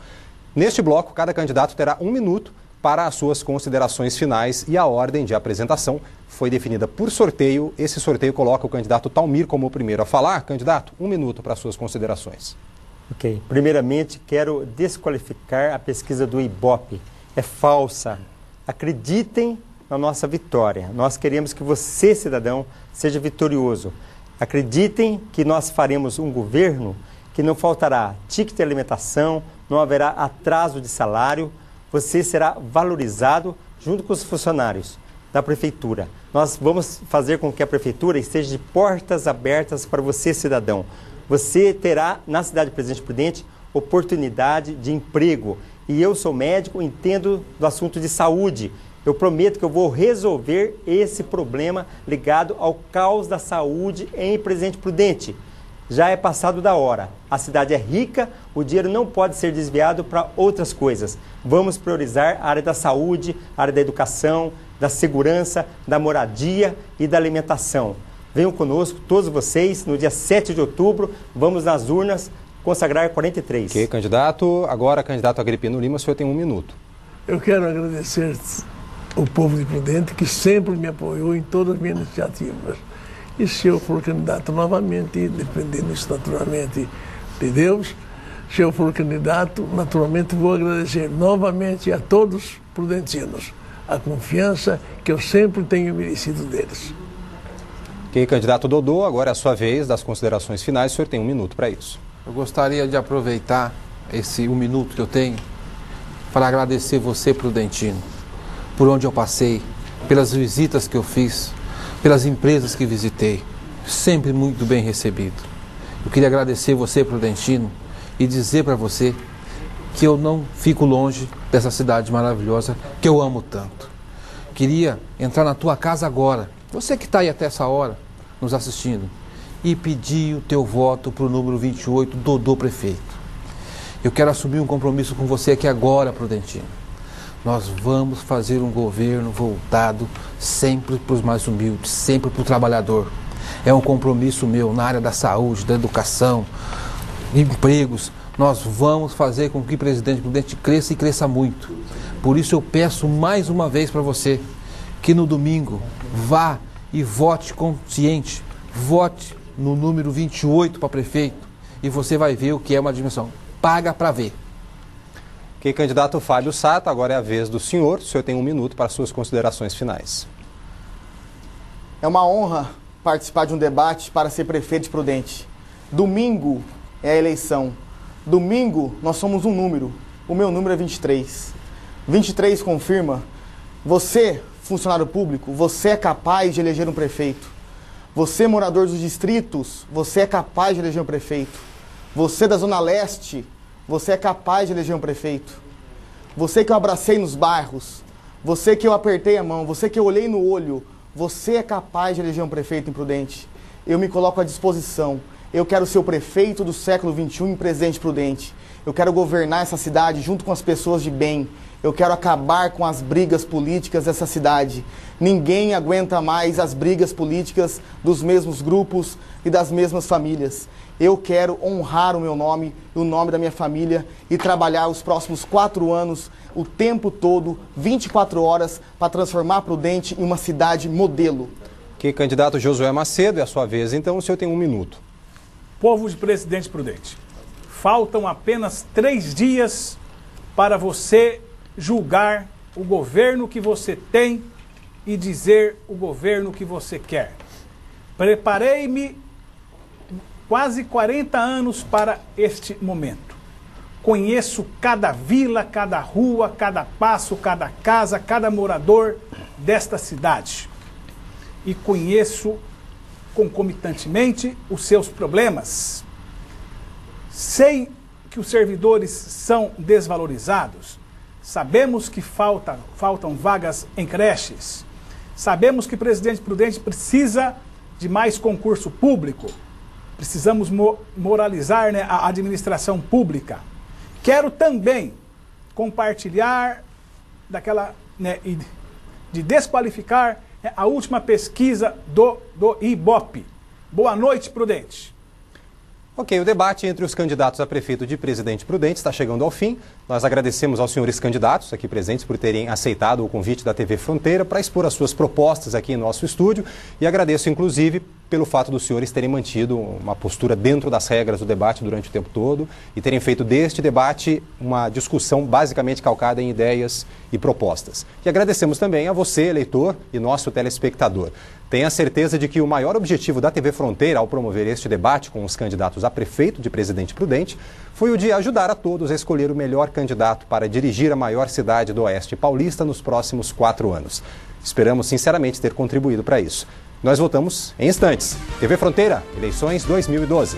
Speaker 1: Neste bloco, cada candidato terá 1 minuto para as suas considerações finais e a ordem de apresentação foi definida por sorteio. Esse sorteio coloca o candidato Talmir como o primeiro a falar. Candidato, 1 minuto para as suas considerações.
Speaker 3: Ok. Primeiramente, quero desqualificar a pesquisa do Ibope. É falsa. Acreditem na nossa vitória. Nós queremos que você, cidadão, seja vitorioso. Acreditem que nós faremos um governo que não faltará ticket de alimentação, não haverá atraso de salário, você será valorizado junto com os funcionários da prefeitura. Nós vamos fazer com que a prefeitura esteja de portas abertas para você, cidadão. Você terá, na cidade de Presidente Prudente, oportunidade de emprego. E eu sou médico, entendo do assunto de saúde. Eu prometo que eu vou resolver esse problema ligado ao caos da saúde em Presidente Prudente. Já é passado da hora. A cidade é rica, o dinheiro não pode ser desviado para outras coisas. Vamos priorizar a área da saúde, a área da educação, da segurança, da moradia e da alimentação. Venham conosco, todos vocês, no dia 7 de outubro, vamos nas urnas consagrar 43.
Speaker 1: Ok, candidato. Agora, candidato Agripino Lima, o senhor tem 1 minuto.
Speaker 5: Eu quero agradecer o povo de Prudente, que sempre me apoiou em todas as minhas iniciativas. E se eu for candidato novamente, dependendo isso naturalmente de Deus, se eu for candidato, naturalmente vou agradecer novamente a todos prudentinos a confiança que eu sempre tenho merecido deles.
Speaker 1: Ok, candidato Dodô, agora é a sua vez das considerações finais, o senhor tem 1 minuto para isso.
Speaker 4: Eu gostaria de aproveitar esse 1 minuto que eu tenho para agradecer você, prudentino, por onde eu passei, pelas visitas que eu fiz, pelas empresas que visitei. sempre muito bem recebido. Eu queria agradecer você, Prudentino, e dizer para você que eu não fico longe dessa cidade maravilhosa que eu amo tanto. Queria entrar na tua casa agora, você que está aí até essa hora, nos assistindo, e pedir o teu voto para o número 28, Dodô Prefeito. Eu quero assumir um compromisso com você aqui agora, Prudentino. Nós vamos fazer um governo voltado sempre para os mais humildes, sempre para o trabalhador. É um compromisso meu na área da saúde, da educação, empregos. Nós vamos fazer com que o Presidente Prudente cresça e cresça muito. Por isso eu peço mais uma vez para você que no domingo vá e vote consciente, vote no número 28 para prefeito e você vai ver o que é uma dimensão. Paga para ver.
Speaker 1: Ok, candidato Fábio Sato, agora é a vez do senhor. O senhor tem 1 minuto para suas considerações finais.
Speaker 2: É uma honra participar de um debate para ser prefeito de Prudente. Domingo é a eleição. Domingo nós somos um número. O meu número é 23. 23 confirma. Você, funcionário público, você é capaz de eleger um prefeito. Você, morador dos distritos, você é capaz de eleger um prefeito. Você da Zona Leste, você é capaz de eleger um prefeito. Você que eu abracei nos bairros, você que eu apertei a mão, você que eu olhei no olho, você é capaz de eleger um prefeito em Prudente. Eu me coloco à disposição. Eu quero ser o prefeito do século XXI em Presidente Prudente. Eu quero governar essa cidade junto com as pessoas de bem. Eu quero acabar com as brigas políticas dessa cidade. Ninguém aguenta mais as brigas políticas dos mesmos grupos e das mesmas famílias. Eu quero honrar o meu nome e o nome da minha família e trabalhar os próximos 4 anos, o tempo todo, 24 horas, para transformar Prudente em uma cidade modelo.
Speaker 1: Ok, candidato Josué Macedo, é a sua vez, então o senhor tem 1 minuto.
Speaker 6: Povo de Presidente Prudente, faltam apenas 3 dias para você julgar o governo que você tem e dizer o governo que você quer. Preparei-me quase 40 anos para este momento. Conheço cada vila, cada rua, cada passo, cada casa, cada morador desta cidade. E conheço concomitantemente os seus problemas. Sei que os servidores são desvalorizados. Sabemos que faltam vagas em creches. Sabemos que Presidente Prudente precisa de mais concurso público. Precisamos moralizar, né, a administração pública. Quero também compartilhar daquela, né, de desqualificar, né, a última pesquisa do Ibope. Boa noite, Prudente.
Speaker 1: Ok, o debate entre os candidatos a prefeito de Presidente Prudente está chegando ao fim. Nós agradecemos aos senhores candidatos aqui presentes por terem aceitado o convite da TV Fronteira para expor as suas propostas aqui em nosso estúdio e agradeço, inclusive, pelo fato dos senhores terem mantido uma postura dentro das regras do debate durante o tempo todo e terem feito deste debate uma discussão basicamente calcada em ideias e propostas. E agradecemos também a você, eleitor, e nosso telespectador. Tenha certeza de que o maior objetivo da TV Fronteira ao promover este debate com os candidatos a prefeito de Presidente Prudente foi o de ajudar a todos a escolher o melhor candidato para dirigir a maior cidade do Oeste Paulista nos próximos 4 anos. Esperamos sinceramente ter contribuído para isso. Nós voltamos em instantes. TV Fronteira, eleições 2012.